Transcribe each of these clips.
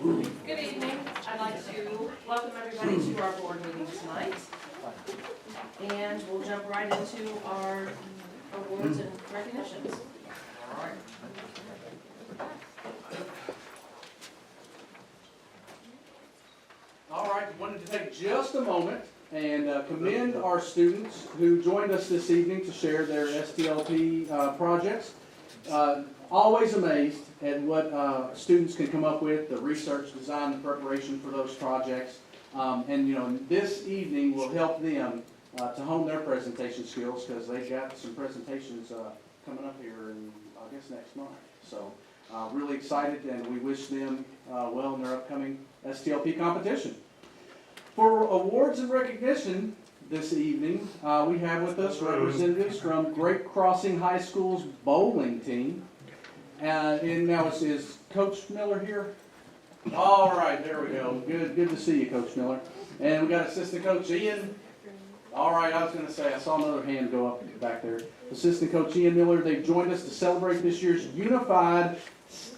Good evening. I'd like to welcome everybody to our board meeting tonight. And we'll jump right into our awards and recognitions. All right. All right, wanted to take just a moment and commend our students who joined us this evening to share their STLP projects. Always amazed at what students can come up with, the research, design, and preparation for those projects. And you know, this evening will help them to hone their presentation skills because they've got some presentations coming up here in, I guess, next month. So really excited, and we wish them well in their upcoming STLP competition. For awards and recognition this evening, we have with us representatives from Great Crossing High School's bowling team. And now is Coach Miller here? All right, there we go. Good to see you, Coach Miller. And we got Assistant Coach Ian. All right, I was going to say, I saw another hand go up back there. Assistant Coach Ian Miller, they've joined us to celebrate this year's Unified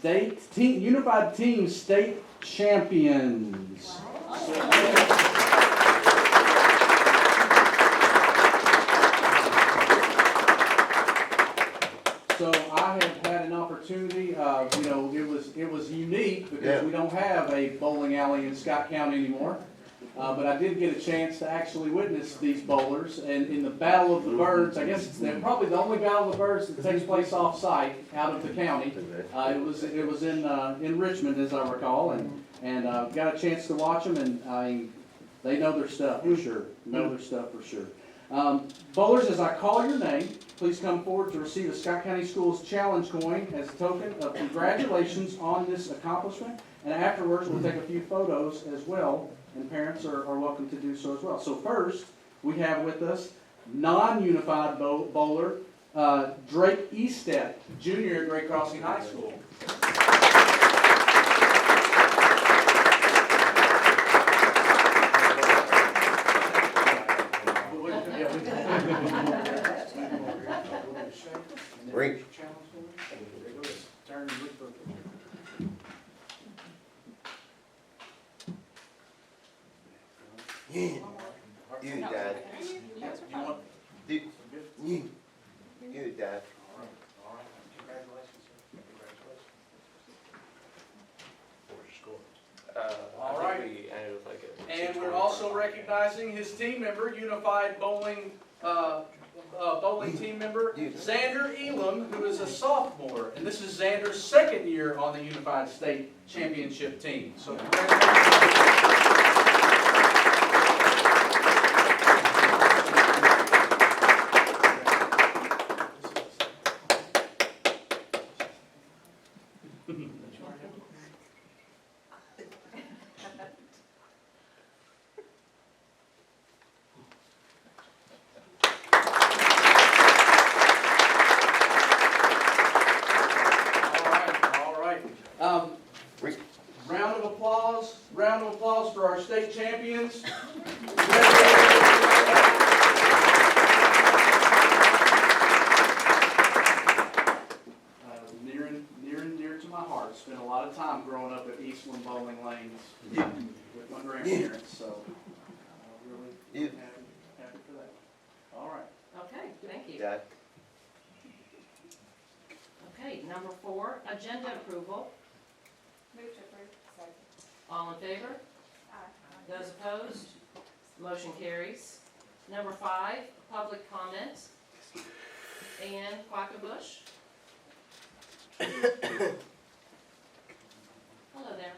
Team State Champions. So I have had an opportunity, you know, it was unique because we don't have a bowling alley in Scott County anymore. But I did get a chance to actually witness these bowlers, and in the Battle of the Birds, I guess it's probably the only Battle of the Birds that takes place off-site out of the county. It was in Richmond, as I recall, and got a chance to watch them, and they know their stuff for sure. Bowlers, as I call your name, please come forward to receive a Scott County Schools Challenge coin as a token of congratulations on this accomplishment. And afterwards, we'll take a few photos as well, and parents are welcome to do so as well. So first, we have with us non-unified bowler, Drake Estep, junior at Great Crossing High School. Ring. You, Dad. You, Dad. All right. And we're also recognizing his team member, Unified Bowling team member, Xander Elam, who is a sophomore. And this is Xander's second year on the Unified State Championship team. So congratulations. Round of applause for our state champions. Near and dear to my heart. Spent a lot of time growing up at Eastland Bowling Lanes with my grandparents, so really happy for that. All right. Okay, thank you. Dad. Okay, number 4, agenda approval. Move to approve. Second. All in favor? Aye. Those opposed? Motion carries. Number 5, public comment. Ann Quackenbush. Hello there.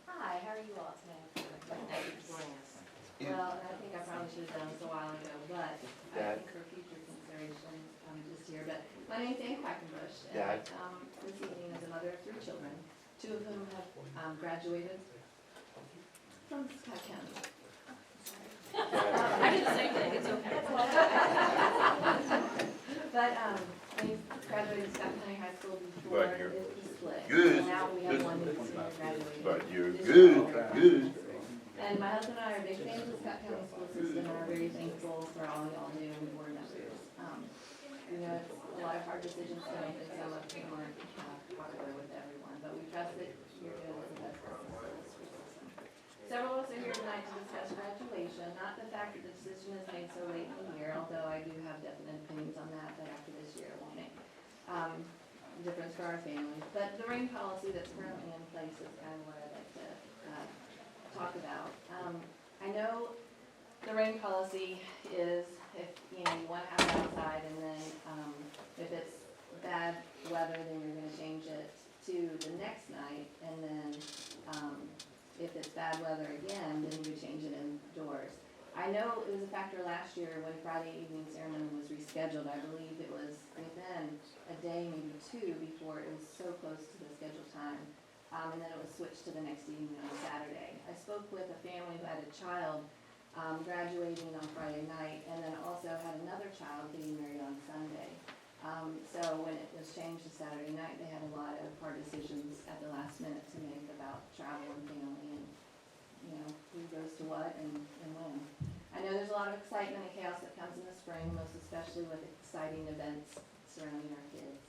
Hi, how are you all tonight? Thank you for joining us. Well, I think I probably should have done this a while ago, but I Dad. think for future consideration, I'm just here. But my name's Ann Quackenbush, Dad. and this evening as a mother of 3 children, 2 of whom have graduated from Scott County. I did the same thing, it's okay. But we graduated Scott County High School before But you're it was split. good. So now we have Good. one new senior graduating. But you're this good, fall. good. And my husband and I are big fans of the Scott County school system and are very thankful for all y'all do and board members. You know, it's a lot of hard decisions to make, and some of them aren't popular with everyone, but we trust that you're doing the best possible. difference for our families. But the ring policy that's currently in place is kind of what I'd like to talk about. I know the ring policy is if, you know, you want to have it outside and then if it's bad weather, then you're going to change it to the next night. And then if it's bad weather again, then you would change it indoors. I know it was a factor last year when Friday evening ceremony was rescheduled. I believe it was within a day, maybe two, before it was so close to the scheduled time. And then it was switched to the next evening on Saturday. I spoke with a family who had a child graduating on Friday night, and then also had another child getting married on Sunday. So when it was changed to Saturday night, they had a lot of hard decisions at the last minute to make about travel and family and, you know, who goes to what and when. I know there's a lot of excitement and chaos that comes in the spring, most especially with exciting events surrounding our kids.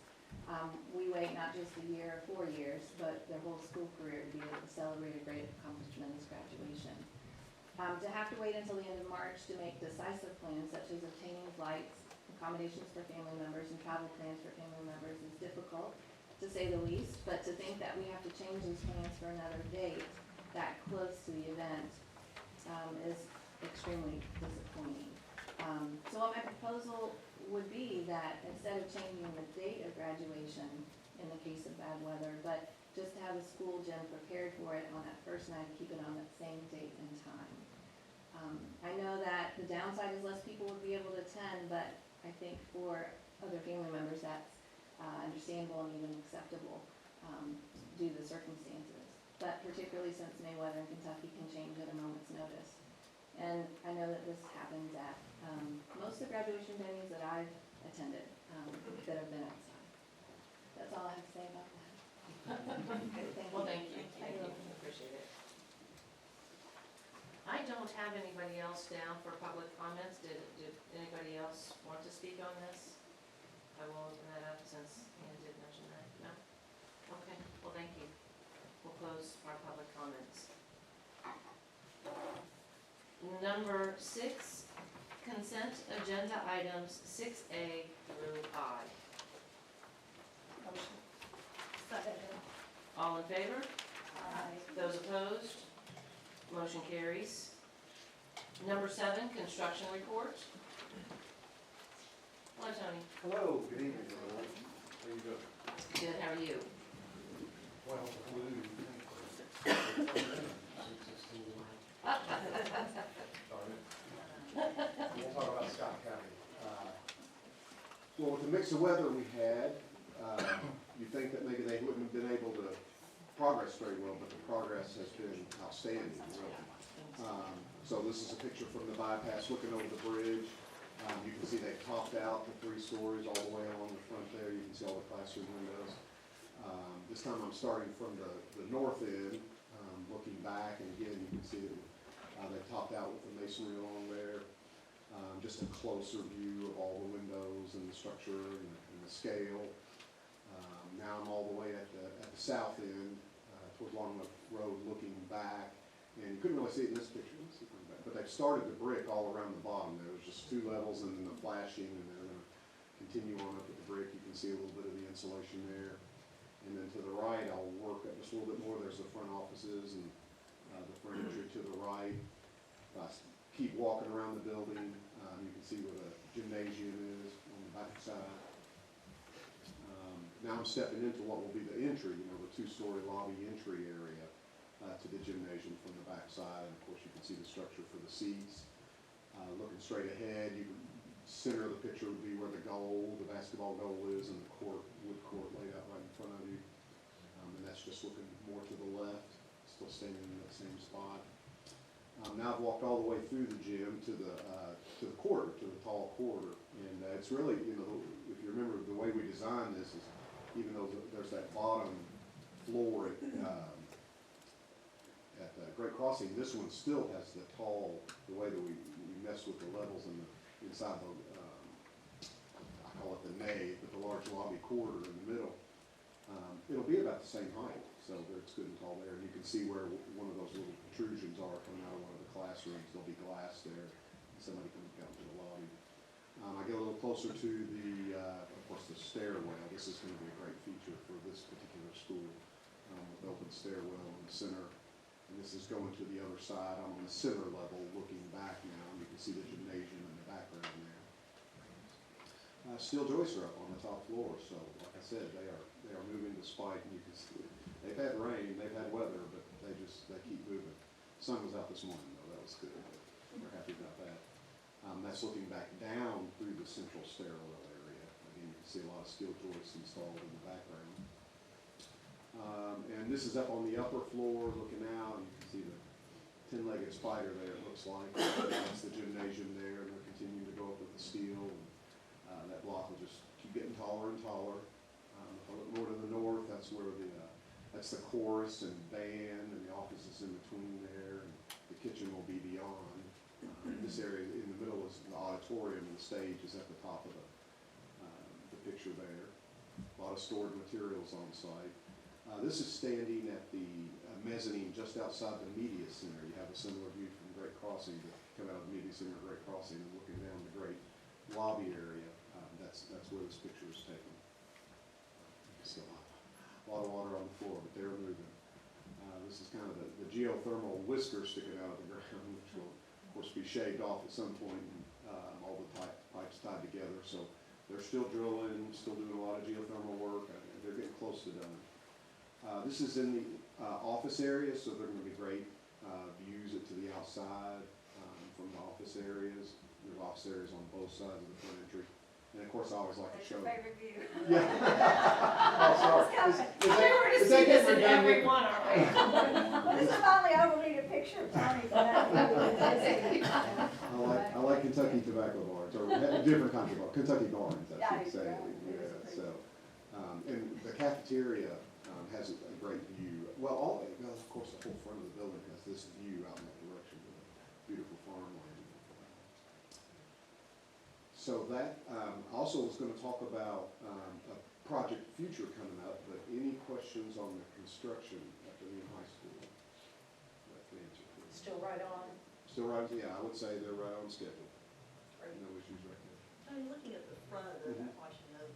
We wait not just a year or 4 years, but their whole school career to be able to celebrate a great accomplishment as graduation. To have to wait until the end of March to make decisive plans such as obtaining flights, accommodations for family members, and travel plans for family members is difficult, to say the least. But to think that we have to change these plans for another date that close to the event is extremely disappointing. So what my proposal would be that instead of changing the date of graduation in the case of bad weather, but just to have the school gym prepared for it on that first night, keep it on that same date and time. I know that the downside is less people would be able to attend, but I think for other family members that's understandable and even acceptable due to the circumstances. But particularly since May weather in Kentucky can change at a moment's notice. And I know that this happens at most of the graduation venues that I've attended that have been outside. That's all I have to say about that. Well, thank you, appreciate it. I don't have anybody else down for public comments. Did anybody else want to speak on this? I will open that up since Ann did mention that. No? Okay, well, thank you. We'll close our public comments. Number 6, consent agenda items 6A through I. All in favor? Those opposed? Motion carries. Number 7, construction report. Hello, Tony. Hello, good evening, everyone. How you doing? Good, how are you? Well, we'll talk about Scott County. Well, with the mix of weather we had, you think that maybe they wouldn't have been able to progress very well, but the progress has been outstanding, really. So this is a picture from the bypass looking over the bridge. You can see they topped out the 3 stories all the way along the front there. You can see all the classroom windows. This time I'm starting from the north end, looking back, and again, you can see that they topped out with the masonry along there. Just a closer view of all the windows and the structure and the scale. Now I'm all the way at the south end, towards Longwood Road, looking back. And you couldn't really see it in this picture, but they've started the brick all around the bottom. There was just 2 levels and then the flashing, and they're going to continue on up with the brick. You can see a little bit of the insulation there. And then to the right, I'll work up just a little bit more. There's the front offices and the furniture to the right. If I keep walking around the building, you can see where the gymnasium is on the back side. Now I'm stepping into what will be the entry, the 2-story lobby entry area to the gymnasium from the back side. And of course, you can see the structure for the seats. Looking straight ahead, center of the picture would be where the basketball goal is, and the wood court laid out right in front of you. And that's just looking more to the left, still standing in that same spot. Now I've walked all the way through the gym to the corridor, to the tall corridor. And it's really, if you remember the way we designed this is, even though there's that bottom floor at the Great Crossing, this one still has the way that we mess with the levels and inside the, I call it the nave, but the large lobby corridor in the middle. It'll be about the same height, so it's good and tall there. And you can see where one of those little protrusions are coming out of one of the classrooms. There'll be glass there, and somebody can look out to the lobby. I get a little closer to the, of course, the stairwell. This is gonna be a great feature for this particular school, with open stairwell in the center. And this is going to the other side. I'm on the center level, looking back now, and you can see the gymnasium in the background there. Steel joists are up on the top floor, so like I said, they are moving despite, and you can see, they've had rain, they've had weather, but they keep moving. Sun was out this morning, though, that was good, but we're happy about that. That's looking back down through the central stairwell area. Again, you can see a lot of steel joists installed in the background. And this is up on the upper floor, looking out, and you can see the 10-legged spider there, it looks like. That's the gymnasium there, and they're continuing to go up with the steel. And, that block will just keep getting taller and taller. If I look more to the north, that's where that's the chorus and band, and the office is in between there, and the kitchen will be beyond. This area in the middle is the auditorium, and the stage is at the top of the picture there. A lot of stored materials on site. This is standing at the mezzanine just outside the media center. You have a similar view from Great Crossing, to come out of the media center at Great Crossing and looking down the great lobby area. That's where this picture is taken. Still a lot of water on the floor, but they're moving. This is kind of the geothermal whisker sticking out of the ground, which will, of course, be shaved off at some point, and all the pipes tied together. So they're still drilling, still doing a lot of geothermal work. They're getting close to done. This is in the office area, so they're going to be great views to the outside from the office areas. There's office areas on both sides of the front entry. And of course, I always like to That's show. your favorite view. Yeah. Oh, sorry. I think we're gonna see this in every one, aren't we? This is only I will need a picture of Tony for that. I like Kentucky tobacco bars, or different kinds of bars, Kentucky barns, I Yeah, should say. yeah, Yeah, so, and the cafeteria has a great view. Well, of course, the whole front of the building has this view out in that direction with a beautiful farmland. So that, also was gonna talk about a project future coming up, but any questions on the construction at the new high school? That's the answer, please. Still right on. Still right, yeah, I would say they're right on schedule. No issues right there. Tony, looking at the front of Mhm. Washington,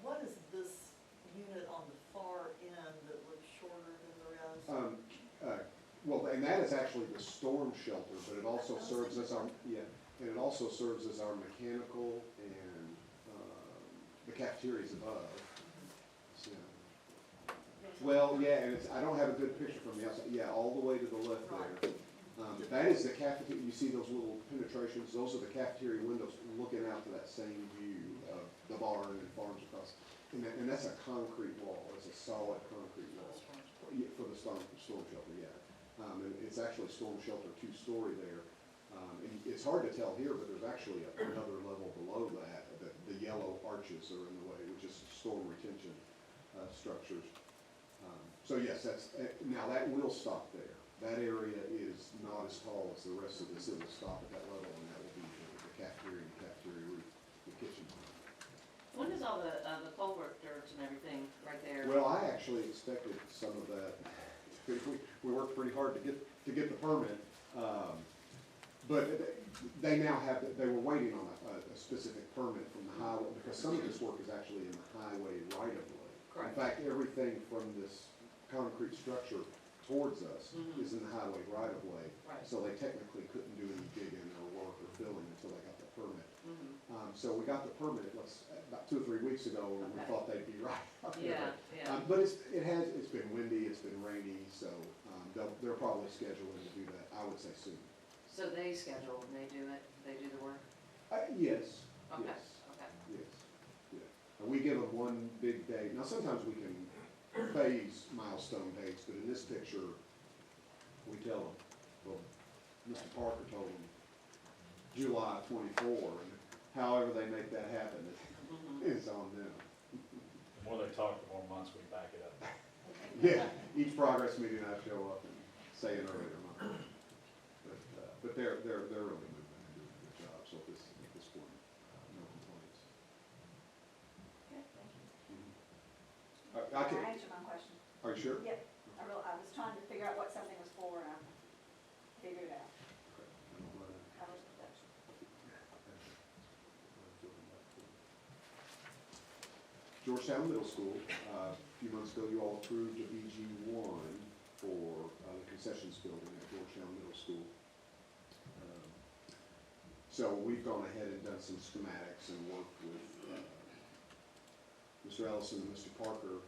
what is this unit on the far end that looks shorter than the rest? Well, and that is actually the storm shelter, but it also serves as our, and it also serves as our mechanical and, the cafeterias above. So, well, yeah, and it's, I don't have a good picture from the outside, yeah, all the way to the left there. That is the cafeteria, you see those little penetrations, those are the cafeteria windows looking out to that same view of the barn and farms across. And that's a concrete wall, it's a solid concrete wall. Yeah, for the storm shelter, yeah. And it's actually storm shelter 2-story there. And it's hard to tell here, but there's actually another level below that. The yellow arches are in the way, which is storm retention structures. So yes, now that will stop there. That area is not as tall as the rest of this. It will stop at that level, and that will be the cafeteria and cafeteria roof, the kitchen. When is all the culvert dirt and everything right there? Well, I actually expected some of that. We worked pretty hard to get the permit, but they now have, they were waiting on a specific permit from the highway, because some of this work is actually in the highway right of way. Correct. In fact, everything from this concrete structure towards us is in the highway right of way. Right. So they technically couldn't do any digging or work or filling until they got the permit. Mhm. So we got the permit, about 2 or 3 weeks ago, and we Okay. thought they'd be right up there. Yeah. But it's been windy, it's been rainy, so they're probably scheduling to do that, I would say soon. So they schedule and they do it, they do the work? Yes, Okay, yes, okay. yes, yeah. And we give them one big date. Now, sometimes we can phase milestone dates, but in this picture, we tell them, well, Mr. Parker told them July 24, and however they make that happen, it's on them. The more they talk, the more months we back it up. Yeah, each progress meeting I show up and say an earlier month. But they're really moving and doing a good job, so at this point, no complaints. Okay, thank you. I Can can, I answer my question? are you sure? Yep. I was trying to figure out what something was for, and I figured it out. Okay, I don't mind that. Covers production. Georgetown Middle School, a few months ago, you all approved a BG1 for the concessions building at Georgetown Middle School. So we've gone ahead and done some schematics and worked with Mr. Ellison and Mr. Parker.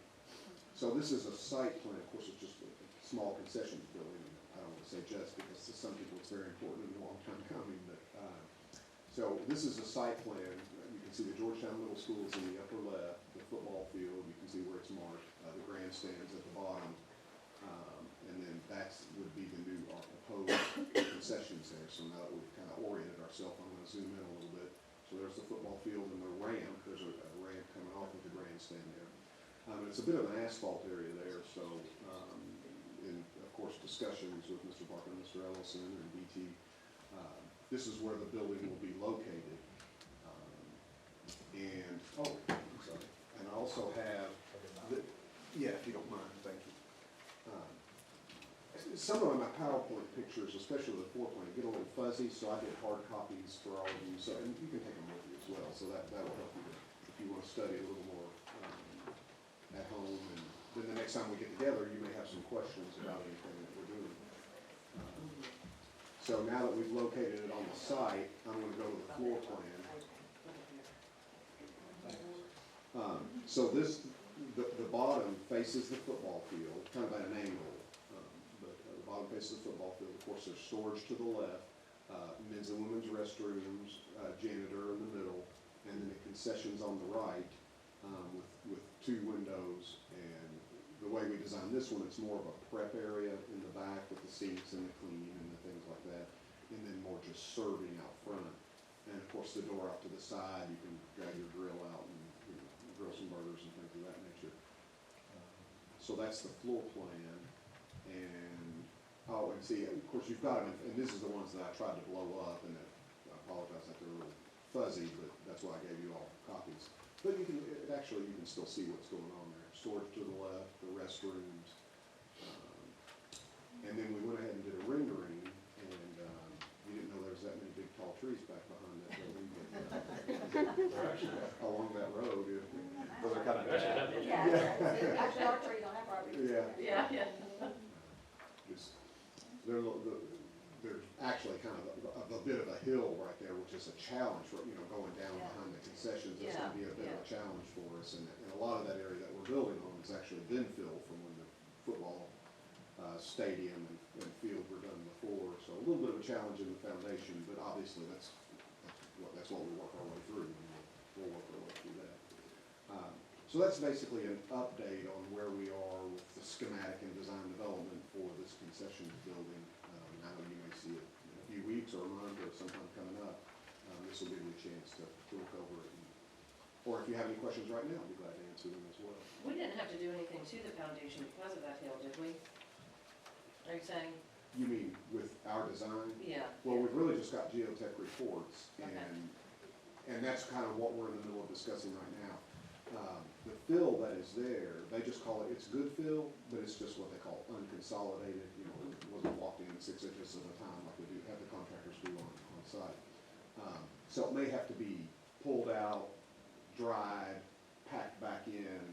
So this is a site plan, of course, it's just a small concessions building. I don't want to say just because to some people it's very important and a long time coming, but, so this is a site plan. You can see the Georgetown Middle School is in the upper left, the football field, you can see where it's marked, the grandstands at the bottom. And then that would be the new, our proposed concessions there. So now that we've kind of oriented ourselves, I'm gonna zoom in a little bit. So there's the football field and the ramp, there's a ramp coming off of the grandstand there. It's a bit of an asphalt area there, so, in, of course, discussions with Mr. Parker and Mr. Ellison and BT, this is where the building will be located. And, oh, I'm sorry, and I also have, yeah, if you don't mind, thank you. Some of my PowerPoint pictures, especially the floor plan, get a little fuzzy, so I did hard copies for all of you, so, and you can take them with you as well, so that'll help you if you want to study a little more at home, and then the next time we get together, you may have some questions about anything that we're doing. So now that we've located it on the site, I'm gonna go to the floor plan. So this, the bottom faces the football field, kind of at an angle, but the bottom faces the football field. Of course, there's storage to the left, men's and women's restrooms, janitor in the middle, and then the concessions on the right, with two windows. And the way we designed this one, it's more of a prep area in the back with the seats and the cleaning and the things like that, and then more just serving out front. And of course, the door out to the side, you can drag your grill out and grill some burgers and things of that nature. So that's the floor plan. And, oh, and see, of course, you've got them, and this is the ones that I tried to blow up, and I apologize that they're a little fuzzy, but that's why I gave you all copies. But you can, actually, you can still see what's going on there. Storage to the left, the restrooms. And then we went ahead and did a rendering, and you didn't know there was that many big tall trees back behind that building, but along that road, yeah. Well, they're kind of. Yeah, actually, our tree don't have property. Yeah. Yeah. Just, there's actually kind of a bit of a hill right there, which is a challenge for, going down behind the concessions. It's gonna be a bit of a challenge for us, and a lot of that area that we're building on has actually been filled from when the football stadium and field were done before. So a little bit of a challenge in the foundation, but obviously that's what we work our way through, and we'll work our way through that. So that's basically an update on where we are with the schematic and design development for this concessions building. I know you may see it in a few weeks or a month or sometime coming up. This will give you a chance to look over it. Or if you have any questions right now, I'll be glad to answer them as well. We didn't have to do anything to the foundation because of that hill, did we? Are you saying? You mean with our design? Yeah. Well, we've really just got geotech reports, Okay. and that's kind of what we're in the middle of discussing right now. The fill that is there, they just call it, it's good fill, but it's just what they call unconsolidated, it wasn't walked in 6 inches at a time like we do, have the contractors do on site. So it may have to be pulled out, dried, packed back in,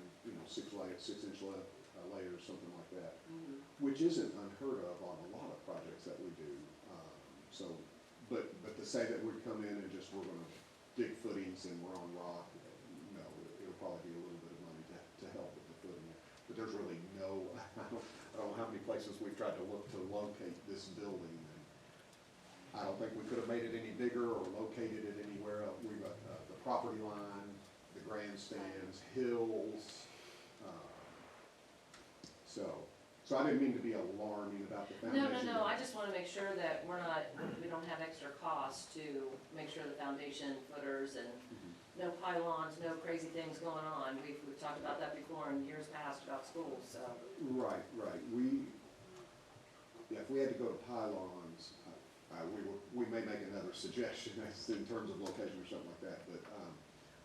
6-inch layers, something like that, which isn't unheard of on a lot of projects that we do. But to say that we'd come in and just, we're gonna dig footings and we're on rock, no, it'll probably be a little bit of money to help with the footing. But there's really no, I don't know how many places we've tried to look to locate this building. And I don't think we could have made it any bigger or located it anywhere else. We've got the property line, the grandstands, hills. So I didn't mean to be alarming about the foundation. No, I just wanna make sure that we don't have extra costs to make sure the foundation footers and no pylons, no crazy things going on. We've talked about that before in years past about schools, so. Right. If we had to go to pylons, we may make another suggestion as in terms of location or something like that, but,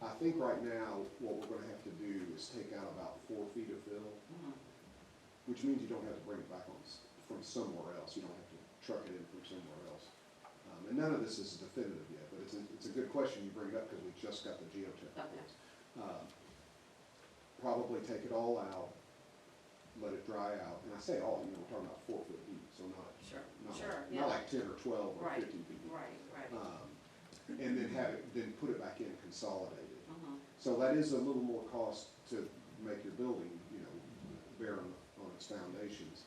I think right now, what we're gonna have to do is take out about 4 feet of fill, which means you don't have to bring it back from somewhere else. You don't have to truck it in from somewhere else. And none of this is definitive yet, but it's a good question you bring it up because we just got the geotech reports. probably take it all out, let it dry out, and I say all, we're talking about 4 foot deep, so Sure, not sure, like, yeah. not like 10 or 12 or Right, 15 feet. Right, right. And then then put it back in consolidated. Mhm. So that is a little more cost to make your building, bear on its foundations,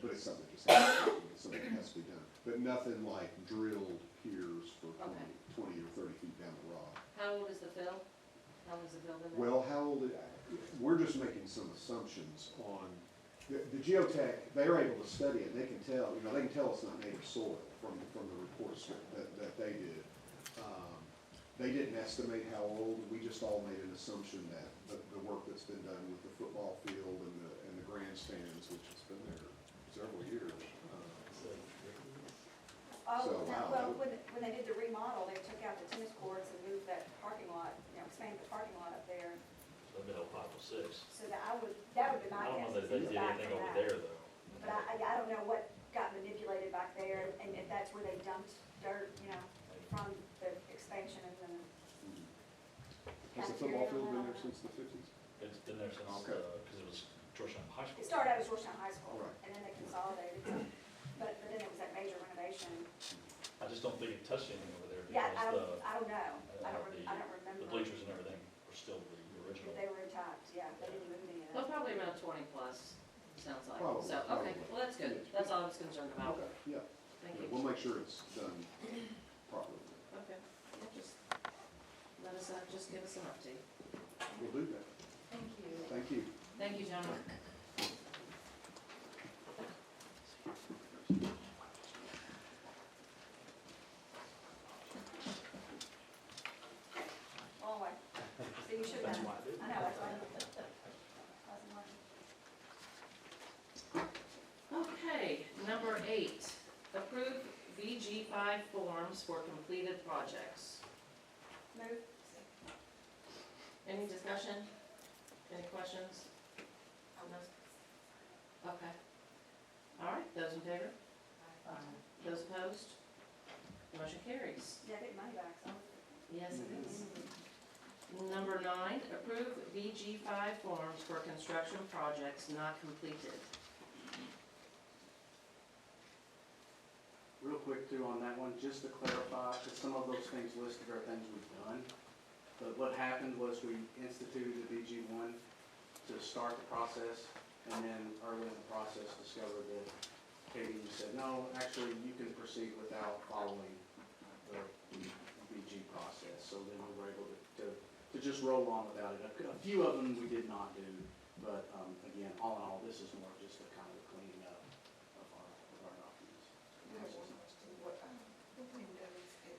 but it's something that just has to be done. But nothing like drilled piers for Okay. 20 or 30 feet down the rock. How old is the fill? How old is the fill in there? Well, how old, we're just making some assumptions on, the geotech, they're able to study it, they can tell, they can tell it's not native soil from the reports that they did. They didn't estimate how old, we just all made an assumption that the work that's been done with the football field and the grandstands, which has been there several years. Oh, So, wow. well, when they did the remodel, they took out the tennis courts and moved that parking lot, expanded the parking lot up there. It'd been 05 or 06. So that would be I my don't know guess. that they is did back anything from over that. there though. But I don't know what got manipulated back there, and if that's where they dumped dirt, from the expansion and then. Has the football field been there since the 50s? It's been there since, Okay. because it was Georgetown High School. It started out as Georgetown High School, Right. and then they consolidated, but then it was that major renovation. I just don't think it touched anything over there Yeah, I because don't know, I don't the remember. bleachers and everything were still the original. They were intact, yeah, they didn't move any of Well, that. probably around 20 plus, sounds like. Probably, So, okay, probably. well, that's good. That's all I was concerned about. Okay, yeah. Thank Yeah, you. we'll make sure it's done properly. Okay, yeah, just let us, just give us an update. We'll do that. Thank you. Thank you. Thank you, gentlemen. Oh, so you should have. That's why I did. I know, that's why. Okay, number 8, approve VG5 forms for completed projects. Move. Any discussion? Any questions? No? Okay. All right, those in favor? Those opposed? Motion carries. Yeah, get money back, so. Yes, it is. Number 9, approve VG5 forms for construction projects not completed. Real quick too on that one, just to clarify, because some of those things listed are things we've done. But what happened was we instituted the BG1 to start the process, and then early in the process discovered that Katie said, no, actually, you can proceed without following the BG process. So then we were able to just roll on without it. A few of them we did not do, but again, all in all, this is more just a kind of cleaning up of our documents. What windows at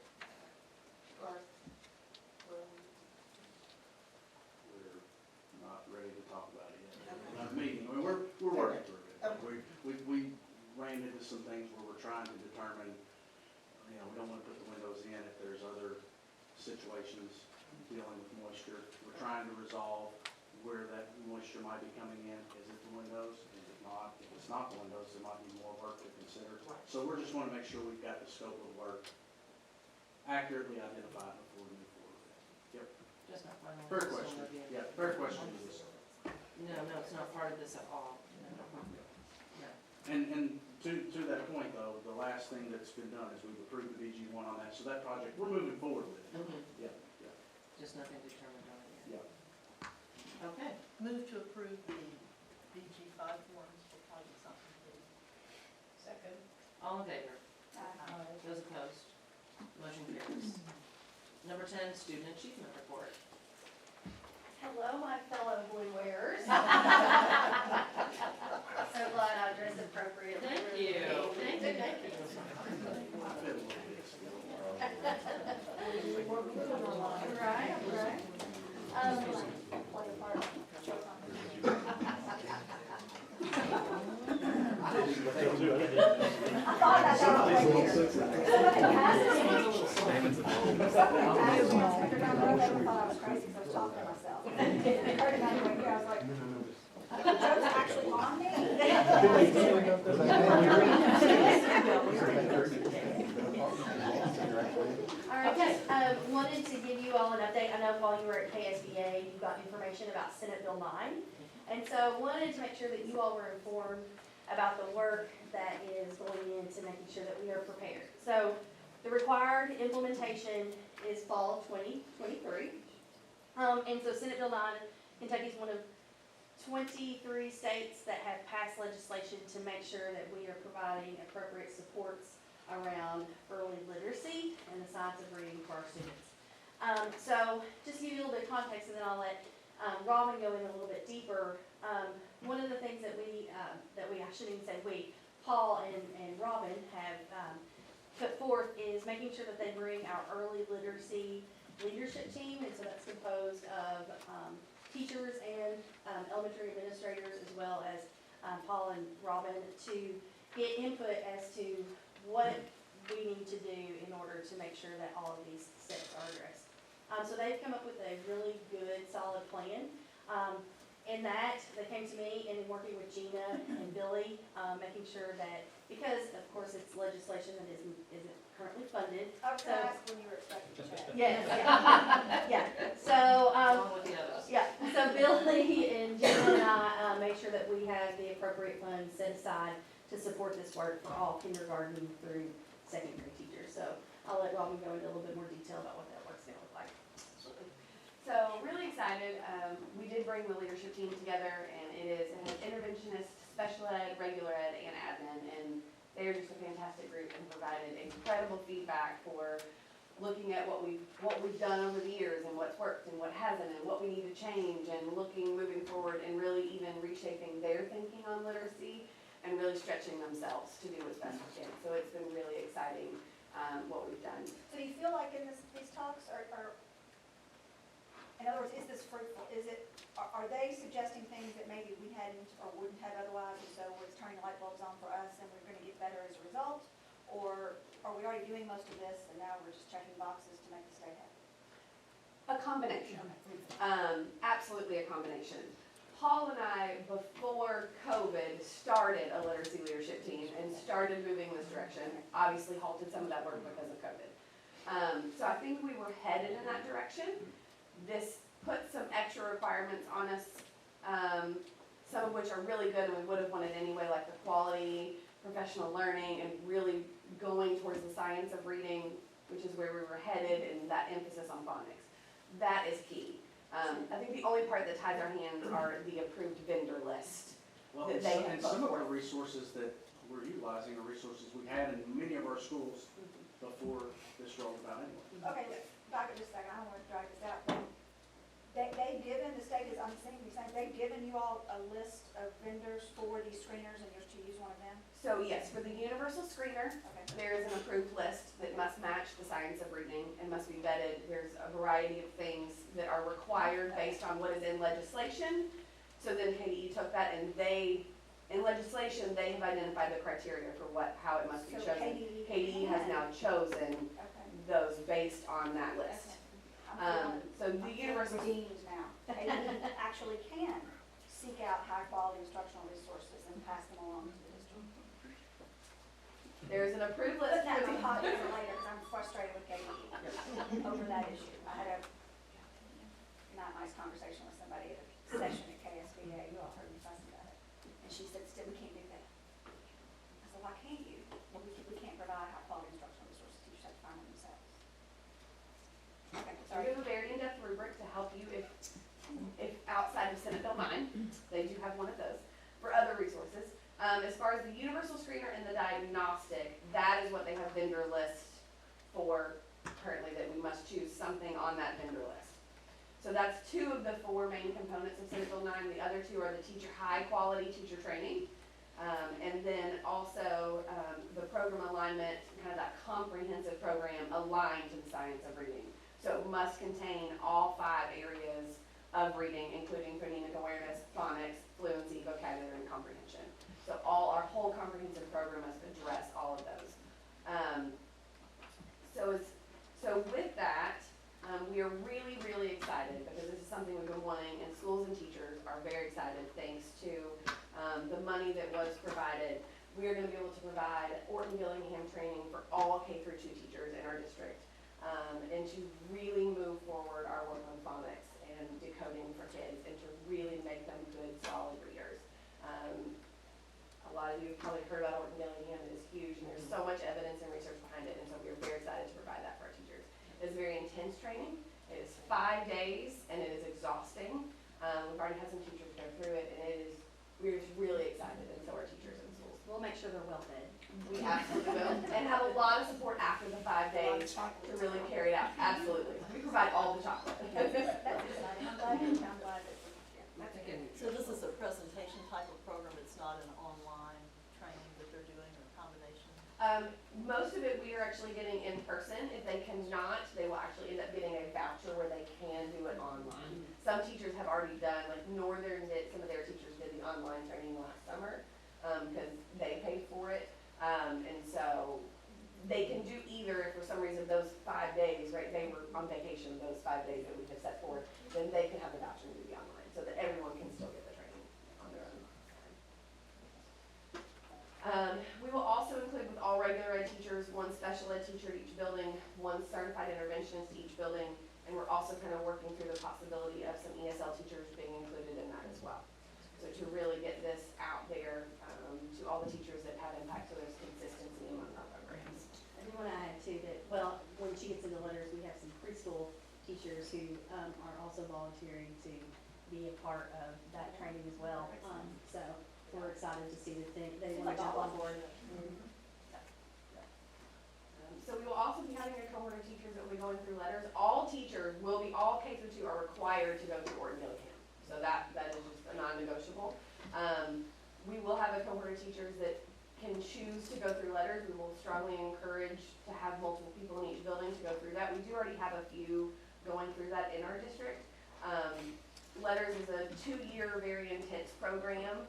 Garth Road? We're not ready to talk about it yet. We're not meeting, I mean, we're working through it. We ran into some things where we're trying to determine, we don't want to put the windows in if there's other situations dealing with moisture. We're trying to resolve where that moisture might be coming in. Is it the windows? Is it not? If it's not the windows, there might be more work to consider. So we're just want to make sure we've got the scope of work accurately identified before we move forward with it. Yep. Just not final. Fair question. Yeah, fair question. No, it's not part of this at all. No. And to that point though, the last thing that's been done is we've approved the BG1 on that. So that project, we're moving forward with it. Mhm. Yeah, yeah, Just nothing determined on it yeah. yet. Okay, Move to approve the BG5 forms for projects not completed. second. All in favor? Those opposed? Motion carries. Number 10, student achievement report. Hello, my fellow blue wearers. So glad I dressed appropriately. Thank for the you. meeting. Thank you. Right, right. Play a part. I thought that was right here. Somebody passed me. I thought I was crazy, so I was talking to myself. It occurred to me right here, I was like, the joke's actually on me? All right, Wanted to give you all an update. I know while you were at KSBA, you got information about Senate Bill 9. And so wanted to make sure that you all were informed about the work that is going into making sure that we are prepared. So the required implementation is fall of 2023. And so Senate Bill 9, Kentucky is one of 23 states that have passed legislation to make sure that we are providing appropriate supports around early literacy and the science of reading for our students. So just to give you a little bit of context, and then I'll let Robin go in a little bit deeper. One of the things that I shouldn't even say we, Paul and Robin have put forth is making sure that they bring our early literacy leadership team, and so that's composed of teachers and elementary administrators, as well as Paul and Robin, to get input as to what we need to do in order to make sure that all of these steps are addressed. So they've come up with a really good, solid plan. In that, they came to me and in working with Gina and Billy, making sure that, because of course it's legislation that isn't currently funded. I was gonna ask when you were expecting to check. Yes, yeah, yeah. So, Along with the others. yeah, so Billy and Gina and I make sure that we have the appropriate funds set aside to support this work for all kindergarten through second grade teachers. So I'll let Robin go into a little bit more detail about what that work's gonna look like. So really excited. We did bring the leadership team together, and it has interventionist, special ed, regular ed, and admin, and they are just a fantastic group and provided incredible feedback for looking at what we've done over the years and what's worked and what hasn't and what we need to change, and moving forward and really even reshaping their thinking on literacy and really stretching themselves to do what's best for kids. So it's been really exciting what we've done. So do you feel like in these talks are, in other words, is this fruitful? Are they suggesting things that maybe we hadn't or wouldn't have otherwise, and so it's turning light bulbs on for us and we're gonna get better as a result? Or are we already doing most of this and now we're just checking boxes to make the state happy? A combination. Absolutely a combination. Paul and I, before COVID, started a literacy leadership team and started moving this direction. Obviously halted some of that work because of COVID. So I think we were headed in that direction. This put some extra requirements on us, some of which are really good and we would have wanted anyway, like the quality, professional learning, and really going towards the science of reading, which is where we were headed, and that emphasis on phonics. That is key. I think the only part that ties our hands are the approved vendor list. Well, that and they some, have and put some of the forth. resources that we're utilizing are resources we had in many of our schools before this rolled out anyway. Okay, back up just a second, I don't wanna drag this out. They've given, the state is, I'm saying, they've given you all a list of vendors for these screeners and you're to use one of them? So yes, for the universal screener, Okay. there is an approved list that must match the science of reading and must be vetted. There's a variety of things that are required based on what is in legislation. So then KDE took that and in legislation, they have identified the criteria for how it must be So chosen. KDE KDE has now chosen Okay. those based on that list. So the universal, Redeemed now. KDE actually can seek out high-quality instructional resources and pass them along to the district. there's an approved list But that for may the hot for later, because I'm frustrated with KDE over that issue. I had a not nice conversation with somebody at a session at KSBA, you all heard me fussing about it. And she said, still, we can't do that. I said, why can't you? Well, we can't provide high-quality instructional resources, teachers have to find them themselves. Okay, We sorry. have a very in-depth rubric to help you if outside of Senate Bill 9, they do have one of those, for other resources. As far as the universal screener and the diagnostic, that is what they have vendor list for currently, that we must choose something on that vendor list. So that's 2 of the 4 main components of Senate Bill 9. The other 2 are the high-quality teacher training, and then also the program alignment, kind of that comprehensive program aligned to the science of reading. So it must contain all 5 areas of reading, including phonemic awareness, phonics, fluency, vocabulary, and comprehension. So our whole comprehensive program must address all of those. So with that, we are really, really excited because this is something we've been wanting, and schools and teachers are very excited thanks to the money that was provided. We are going to be able to provide Orton Gillingham training for all K through 2 teachers in our district. and to really move forward our work on phonics and decoding for kids, and to really make them good, solid readers. A lot of you have probably heard about Orton Gillingham. It is huge, and there's so much evidence and research behind it, and so we are very excited to provide that for our teachers. It's very intense training. It is 5 days, and it is exhausting. We've already had some teachers go through it, and we're just really excited, and so are teachers in schools. We'll make sure they're well fed. We absolutely will, and have a lot of support after the 5 days to really carry it out. Absolutely. We provide all the chocolate. That's exciting, I'm glad that, yeah. That's again. So this is a presentation type of program, it's not an online training that they're doing or combination? Most of it we are actually getting in person. If they cannot, they will actually end up getting a voucher where they can do it online. Some teachers have already done, like Northern did, some of their teachers did the online training last summer, because they paid for it. And so they can do either if for some reason those 5 days, right, they were on vacation those 5 days that we have set forth, then they can have the voucher and do the online, so that everyone can still get the training on their own. We will also include with all regular ed teachers, 1 special ed teacher at each building, 1 certified interventionist to each building, and we're also kind of working through the possibility of some ESL teachers being included in that as well. So to really get this out there to all the teachers that have impact, so there's consistency among our programs. I do want to add too that, well, when she gets into letters, we have some preschool teachers who are also volunteering to be a part of that training as well. So we're excited to see that they want to jump on board. So we will also be having a cohort of teachers that will be going through letters. All teachers will be, all K through 2 are required to go through Orton Gillingham. So that is just a non-negotiable. We will have a cohort of teachers that can choose to go through letters. We will strongly encourage to have multiple people in each building to go through that. We do already have a few going through that in our district. Letters is a 2-year, very intense program,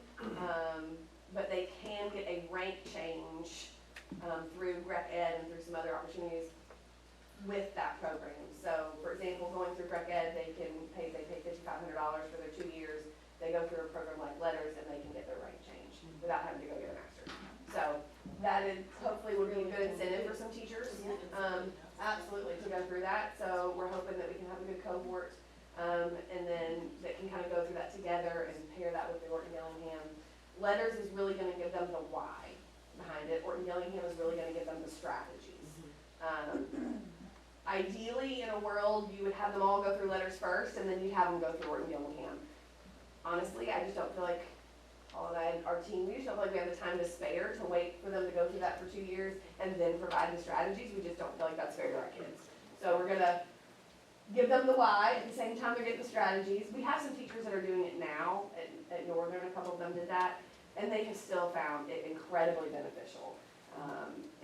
but they can get a rank change through Grec Ed and through some other opportunities with that program. So, for example, going through Grec Ed, they pay $5,500 for their 2 years. They go through a program like Letters, and they can get their rank change without having to go get a master's. So that is hopefully would be a good incentive for some teachers. Absolutely, to go through that. So we're hoping that we can have a good cohort, and then that can kind of go through that together and pair that with the Orton Gillingham. Letters is really going to give them the why behind it. Orton Gillingham is really going to give them the strategies. Ideally, in a world, you would have them all go through Letters first, and then you'd have them go through Orton Gillingham. Honestly, I just don't feel like Paul and I, our team, we just don't feel like we have the time to spare to wait for them to go through that for 2 years and then provide the strategies. We just don't feel like that's fair to our kids. So we're gonna give them the why at the same time they're getting the strategies. We have some teachers that are doing it now at Northern. A couple of them did that, and they have still found it incredibly beneficial,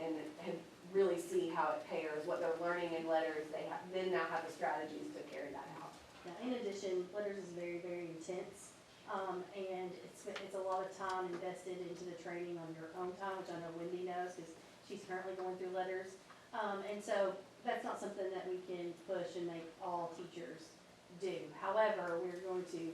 and have really see how it pairs what they're learning in Letters. They then now have the strategies to carry that out. Now, in addition, Letters is very, very intense, and it's a lot of time invested into the training on your own time, which I know Wendy knows, because she's currently going through Letters. And so that's not something that we can push and make all teachers do. However, we're going to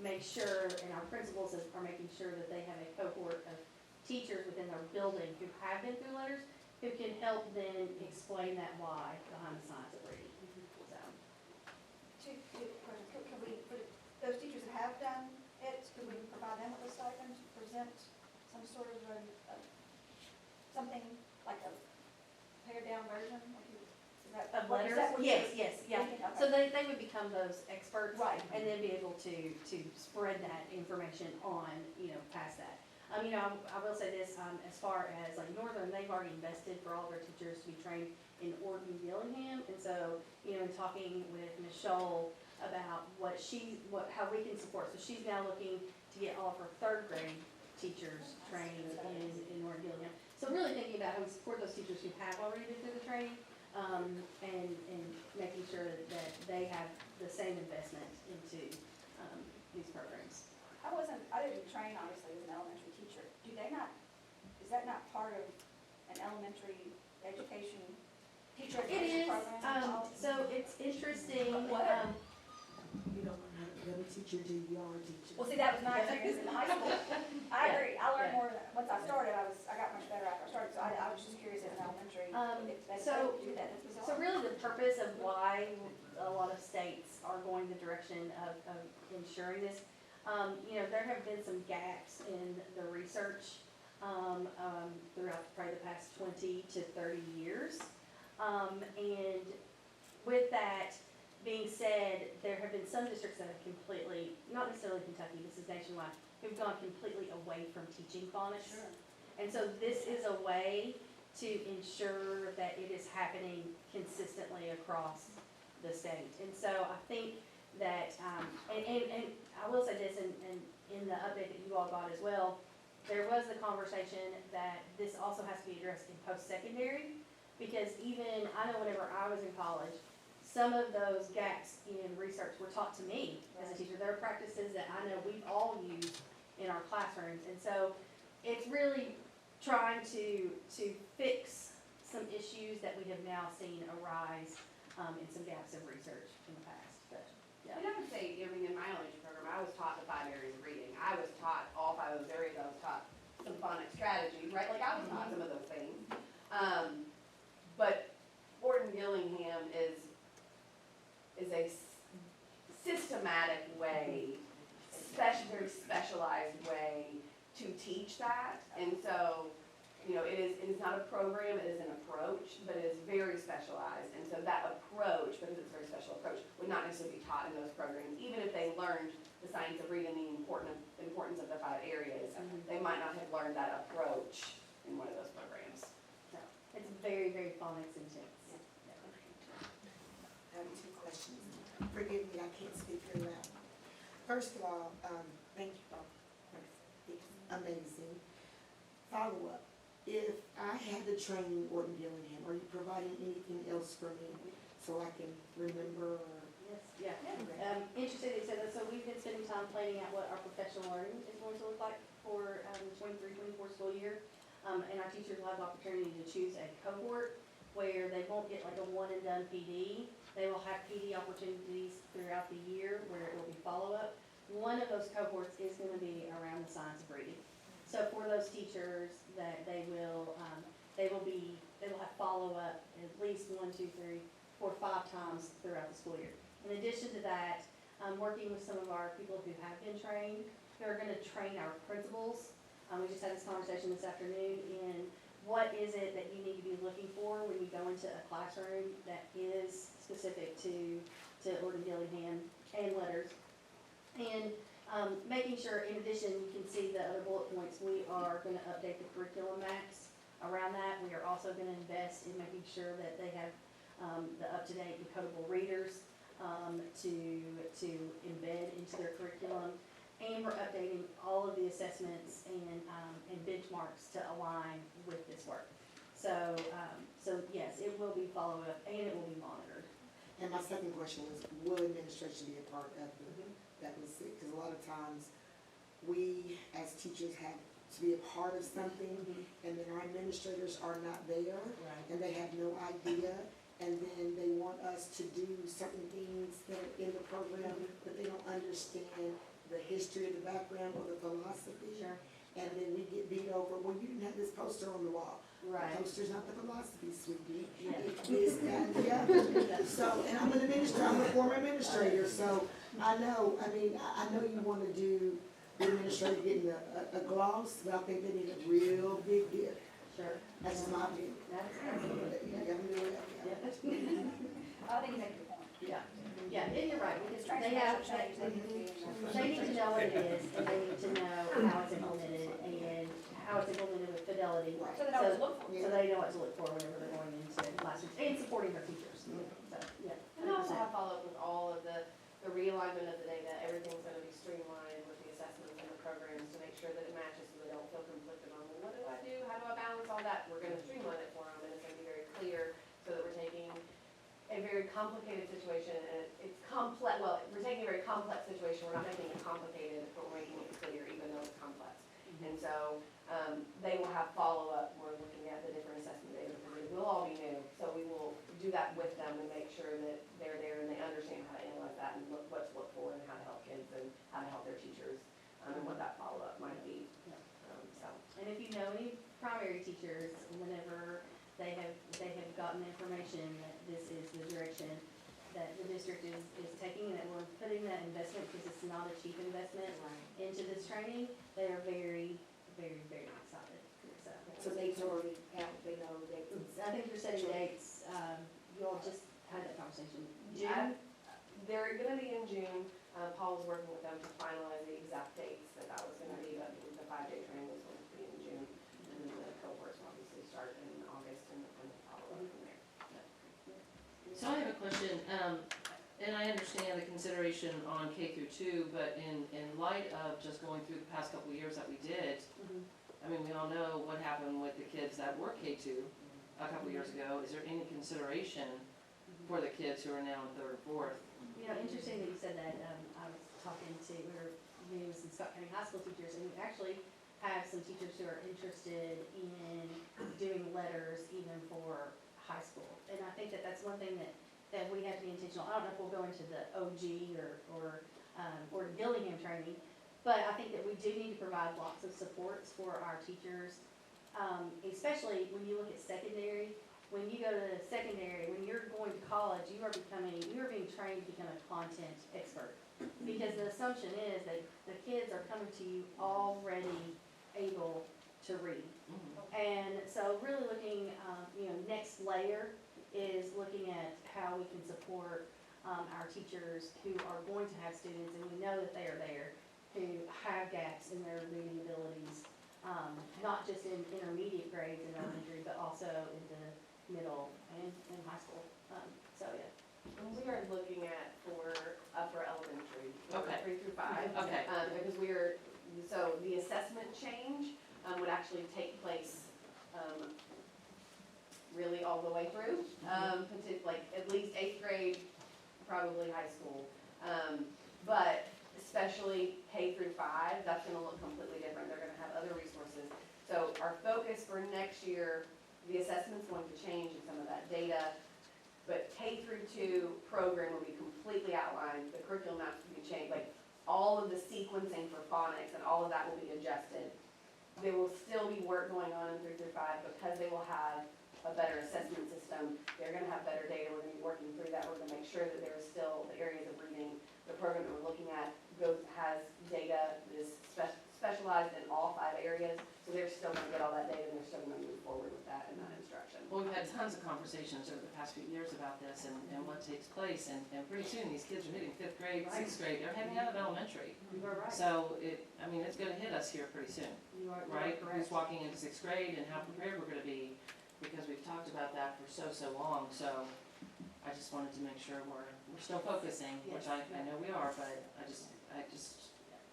make sure, and our principals are making sure that they have a cohort of teachers within their building who have been through Letters, who can help them explain that why behind the science of reading. So. Two questions. Can we, for those teachers that have done it, can we provide them with a stipend to present some sort of something like a pared down version? Of Letters? Yes, yeah. So they would become those experts. Right. And then be able to spread that information on, past that. I will say this, as far as like Northern, they've already invested for all their teachers to be trained in Orton Gillingham. And so, in talking with Ms. Scholl about how we can support. So she's now looking to get all of her 3rd grade teachers trained in Orton Gillingham. So really thinking about how we support those teachers who have already been through the training, and making sure that they have the same investment into these programs. I didn't train obviously as an elementary teacher. Is that not part of an elementary education, teacher It education is, program? so it's interesting, gonna teach your DVR teacher. Well, see, that was my experience in high school. I agree, I learned more, once I started, I got much better after I started, so I was just curious as an elementary, if they so- do that, that's So bizarre. really the purpose of why a lot of states are going the direction of ensuring this, there have been some gaps in the research, throughout probably the past 20 to 30 years. And with that being said, there have been some districts that have completely, not necessarily Kentucky, this is nationwide, who've gone completely away from teaching phonics. Sure. And so this is a way to ensure that it is happening consistently across the state. And so I think that, and I will say this, and in the update that you all got as well, there was the conversation that this also has to be addressed in post-secondary, because even, I know whenever I was in college, some of those gaps in research were taught to me as a teacher. There are practices that I know we've all used in our classrooms. And so it's really trying to fix some issues that we have now seen arise in some gaps of research in the past. But, yeah. And I would say, in my elementary program, I was taught the 5 areas of reading. I was taught all 5 of those areas. I was taught some phonic strategies, right? Like, I was taught some of those things. But Orton Gillingham is a systematic way, very specialized way to teach that. And so, it is not a program, it is an approach, but it is very specialized. And so that approach, because it's a very special approach, would not necessarily be taught in those programs. Even if they learned the science of reading, the importance of the 5 areas, they might not have learned that approach in one of those programs. So it's very, very phonics intense. I have 2 questions. Forgive me, I can't speak very loud. First of all, thank you, Bob. It's amazing. Follow-up. If I had to train Orton Gillingham, are you providing anything else for me so I can remember or? Yes, yeah. Interesting that you said that. So we've been spending time planning out what our professional learning is going to look like for the 23-24 school year. And our teachers will have the opportunity to choose a cohort where they won't get like a one and done PD. They will have PD opportunities throughout the year where it will be follow-up. One of those cohorts is going to be around the science of reading. So for those teachers that they will have follow-up at least 1, 2, 3, 4, 5 times throughout the school year. In addition to that, working with some of our people who have been trained, who are going to train our principals. We just had this conversation this afternoon in what is it that you need to be looking for when you go into a classroom that is specific to Orton Gillingham and letters. And making sure, in addition, you can see the other bullet points, we are going to update the curriculum maps around that. We are also going to invest in making sure that they have the up-to-date decodable readers to embed into their curriculum. And we're updating all of the assessments and benchmarks to align with this work. So yes, it will be followed up and it will be monitored. And my second question was, will administration be a part of that was it? Because a lot of times, we as teachers have to be a part of something, and then our administrators are not there, and they have no idea, and then they want us to do certain things that are in the program, but they don't understand the history of the background or the philosophy. Sure. And then we get beat over, well, you didn't have this poster on the wall. Right. The poster's not the philosophy, sweetie. Yeah. It is that, yeah. So, and I'm I'm a former administrator, so I know, I know you wanna do the administrator getting a gloss, but I think they need a real big gift. Sure. That's just my opinion. That's Yeah, you do it, yeah. I think you make a good point. Yeah, and you're right, because they need to know what it is, and they need to know how it's implemented, and how it's implemented with fidelity. Right. So that I was look for. So they know what to look for whenever they're going into classrooms, and supporting their teachers. So, yeah. And also have follow-up with all of the realignment of the data. Everything's gonna be streamlined with the assessments and the programs to make sure that it matches so they don't feel conflicted on, well, what do I do? How do I balance all that? We're gonna streamline it for them, and it's gonna be very clear so that we're taking a very complicated situation, and it's complex, well, we're taking a very complex situation, we're not making it complicated, but we're making it clear even though it's complex. And so, they will have follow-up, we're looking at the different assessment data, because it will all be new. So we will do that with them and make sure that they're there and they understand how to analyze that and what to look for and how to help kids confirmation that this is the direction that the district is taking, and that we're putting that investment, because it's not a cheap investment, into this training. They are very, very, very excited, so. So dates are already out, they know dates. I think you're setting dates, you all just had that conversation. June? They're gonna be in June. Paul was working with them to finalize the exact dates that was gonna be, but the 5-day training was going to be in June. And then the cohorts will obviously start in August and follow up from there. So I have a question, and I understand the consideration on K through 2, but in light of just going through the past couple of years that we did, I mean, we all know what happened with the kids that were K2 a couple of years ago. Is there any consideration for the kids who are now in 3rd and 4th? You know, interesting that you said that. I was talking to, we were meeting with some Scott County High School teachers, and we actually have some teachers who are interested in doing letters even for high school. And I think that that's one thing that we have to be intentional. I don't know if we'll go into the OG or Gillingham training, but I think that we do need to provide lots of supports for our teachers, especially when you look at secondary. When you go to secondary, when you're going to college, you are being trained to become a content expert. Because the assumption is that the kids are coming to you already able to read. And so really looking, next layer is looking at how we can support our teachers who are going to have students, and we know that they are there, who have gaps in their reading abilities, not just in intermediate grades in elementary, but also in the middle and high school. So, yeah. And we are looking at for upper elementary, Okay. 3 through 5. Okay. Because so the assessment change would actually take place really all the way through, like at least 8th grade, probably high school. But especially K through 5, that's gonna look completely different. They're gonna have other resources. So our focus for next year, the assessment's going to change in some of that data, but K through 2 program will be completely outlined, the curriculum maps will be changed, like all of the sequencing for phonics and all of that will be adjusted. There will still be work going on in 3 through 5 because they will have a better assessment system. They're gonna have better data, we're gonna be working through that, we're gonna make sure that there is still the areas of reading. The program that we're looking at has data that is specialized in all 5 areas, so they're still gonna get all that data and they're still gonna move forward with that in that instruction. Well, we've had tons of conversations over the past few years about this and what takes place, and pretty soon these kids are hitting 5th grade, 6th grade, they're heading out of elementary. You are right. So it's gonna hit us here pretty soon, You are right? correct. Who's walking into 6th grade and how prepared we're gonna be, because we've talked about that for so long, so I just wanted to make sure we're still focusing, which I know we are, but I just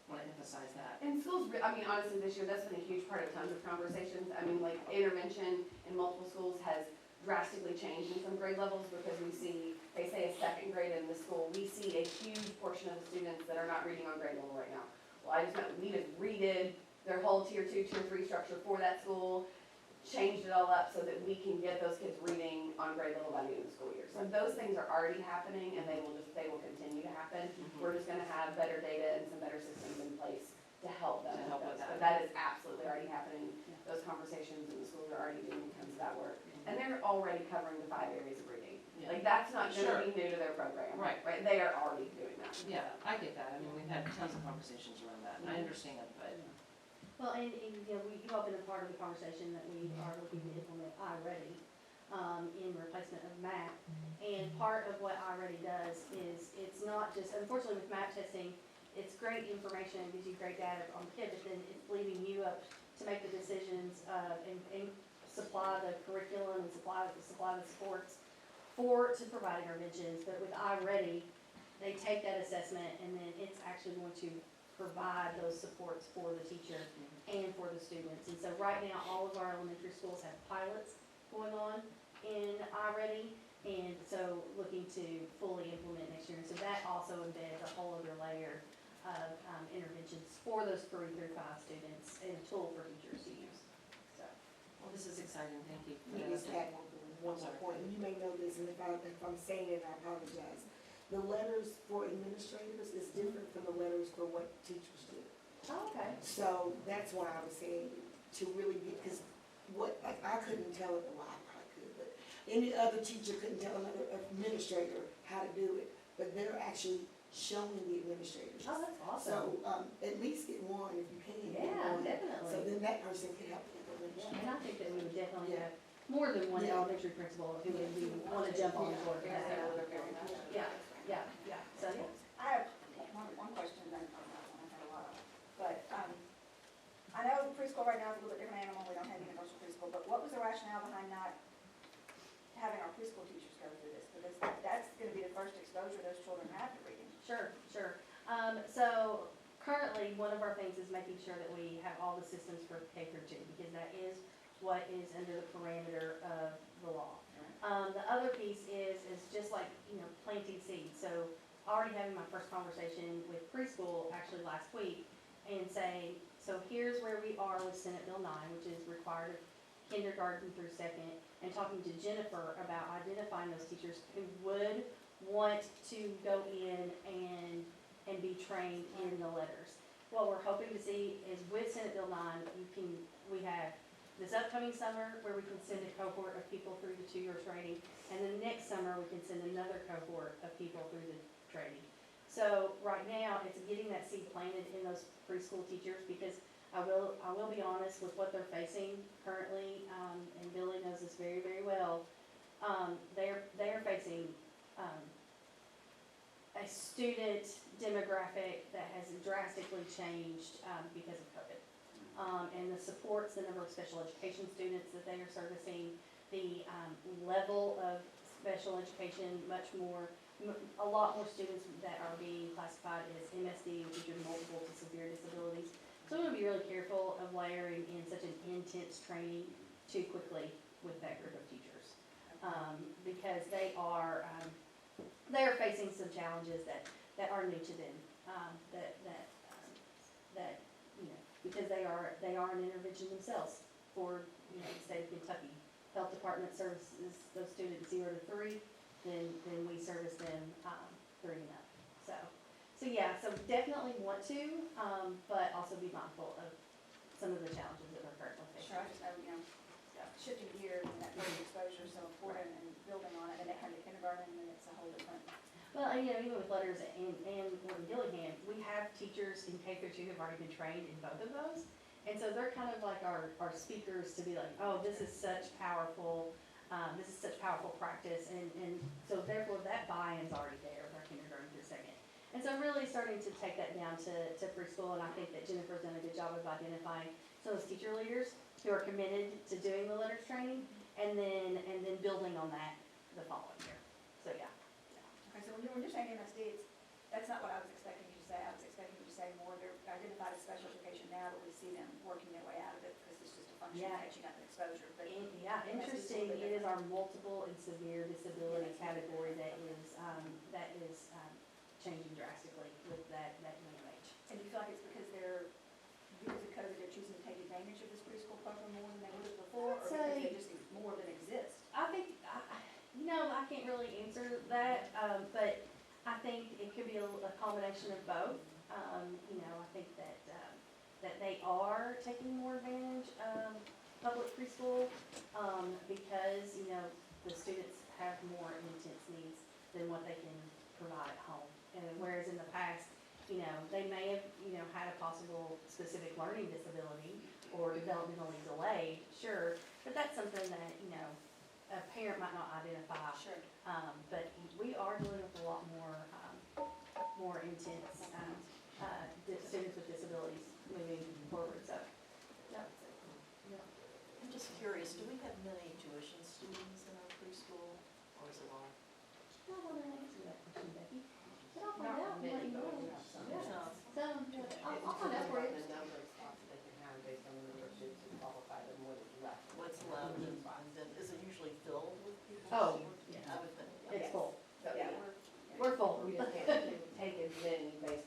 wanna emphasize that. And schools, honestly, this year, that's been a huge part of tons of conversations. Like intervention in multiple schools has drastically changed in some grade levels because we see, they say a 2nd grade in the school, we see a huge portion of the students that are not reading on grade level right now. Well, we just redid their whole tier 2, tier 3 structure for that school, changed it all up so that we can get those kids reading on grade level by the end of the school year. So those things are already happening and they will continue to happen. We're just gonna have better data and some better systems in place to help them with those. But that is absolutely already happening. Those conversations in the schools are already doing tons of that work. And they're already covering the 5 areas of reading. Yeah. Like, that's not Sure. gonna be new to their program. Right. Right, they are already doing that. Yeah, I get that, we've had tons of conversations around that, and I understand, but. Well, and you all been a part of the conversation that we are looking to implement iReady in replacement of MAP. And part of what iReady does is, it's not just, unfortunately with MAP testing, it's great information, it gives you great data on the kid, but then it's leaving you up to make the decisions and supply the curriculum and supply the supports to provide interventions. But with iReady, they take that assessment and then it's actually going to provide those supports for the teacher and for the students. And so right now, all of our elementary schools have pilots going on in iReady, and so looking to fully implement next year. And so that also embeds a whole other layer of interventions for those 3 through 5 students and a tool for teachers to use. So, Well, this is exciting, thank you. Let me just add one more point, and you may know this, and if I'm saying it, I apologize. The letters for administrators is different from the letters for what teachers do. oh, okay. So that's why I was saying to really get, because I couldn't tell it, well, I probably could, but any other teacher couldn't tell another administrator how to do it, but they're actually showing the administrators. Oh, that's awesome. So, at least get one if you can, get Yeah, one. So definitely. then that person can help the administrator. And I think that we would definitely have more than one Yeah. elementary principal who would wanna jump on board for that. Yeah, yeah, yeah, so, yeah. I have one question, then I've had a lot of, but, I know preschool right now is a little bit different animal, we don't have universal preschool, but what was the rationale behind not having our preschool teachers go through this? Because that's gonna be the first exposure those children have to reading. Sure, sure. So currently, one of our things is making sure that we have all the systems for K through 2, because that is what is under the parameter of the law. The other piece is just like, planting seeds. So already having my first conversation with preschool actually last week and saying, so here's where we are with Senate Bill 9, which is required of kindergarten through 2nd, and talking to Jennifer about identifying those teachers who would want to go in and be trained in the letters. What we're hoping to see is with Senate Bill 9, we have this upcoming summer where we can send a cohort of people through the 2-year training, and then next summer we can send another cohort of people through the training. So right now, it's getting that seed planted in those preschool teachers, because I will be honest with what they're facing currently, and Billy knows this very, very well. They are facing a student demographic that has drastically changed because of COVID. And the supports, the number of special education students that they are servicing, the level of special education, a lot more students that are being classified as MSD, which are multiple to severe disabilities. So I'm gonna be really careful of layering in such an intense training too quickly with that group of teachers. Because they are facing some challenges that are new to them, because they are an intervention themselves for, the state of Kentucky. Health Department services those students 0 to 3, then we service them 3 and up. So definitely want to, but also be mindful of some of the challenges that we're currently facing. Sure, I just know, shifting gears and that first exposure is so important and building on it, and they come to kindergarten and then it's a whole different. Well, even with letters and in Gillingham, we have teachers in K through 2 who've already been trained in both of those. And so they're kind of like our speakers to be like, oh, this is such powerful practice. And so therefore that buy-in's already there with our kindergarten through 2nd. And so really starting to take that down to preschool, and I think that Jennifer's done a good job of identifying some of those teacher leaders who are committed to doing the letters training, and then building on that the following year. So, yeah. Okay, so when you're saying MSD, that's not what I was expecting you to say. I was expecting you to say more, they're identified as special education now, but we see them working their way out of it because it's just a function of Yeah. catching up in exposure, but. Interesting, it is our multiple and severe disability category that is changing drastically with that young age. And do you feel like it's because because of COVID, they're choosing to take advantage of this preschool program more than they would have before, or because they just more than exist? I think, I can't really answer that, but I think it could be a combination of both. I think that they are taking more advantage of public preschool, because, the students have more intense needs than what they can provide at home. And whereas in the past, they may have, had a possible specific learning disability or developmentally delayed, sure, but that's something that, a parent might not identify. Sure. But we are dealing with a lot more intense, students with disabilities moving forward, so. I'm just curious, do we have many tuition students in our preschool, or is it all? I want to answer that question, Becky. But I'll find out and let you know. Yeah. So, I'll find out for you. The number of spots they can have based on the number of students who qualify, the more that's left. What's left, and then, is it usually filled with people? Oh, yeah. I would think. It's full. So, Yeah, We're full. we just can't take as many based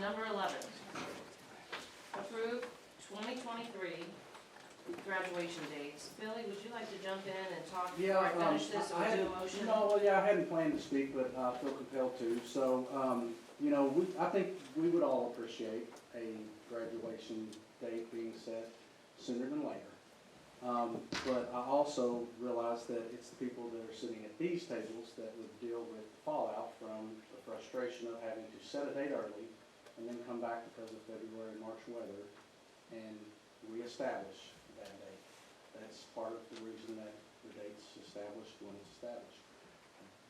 number 11. Approve 2023 graduation dates. Billy, would you like to jump in and talk before I finish this, or I do a hadn't- motion? No, well, yeah, I hadn't planned to speak, but I feel compelled to. So, you know, I think we would all appreciate a graduation date being set sooner than later. But I also realize that it's the people that are sitting at these tables that would deal with the fallout from the frustration of having to set a date early and then come back because of February, March weather and reestablish that date. That's part of the reason that the date's established when it's established.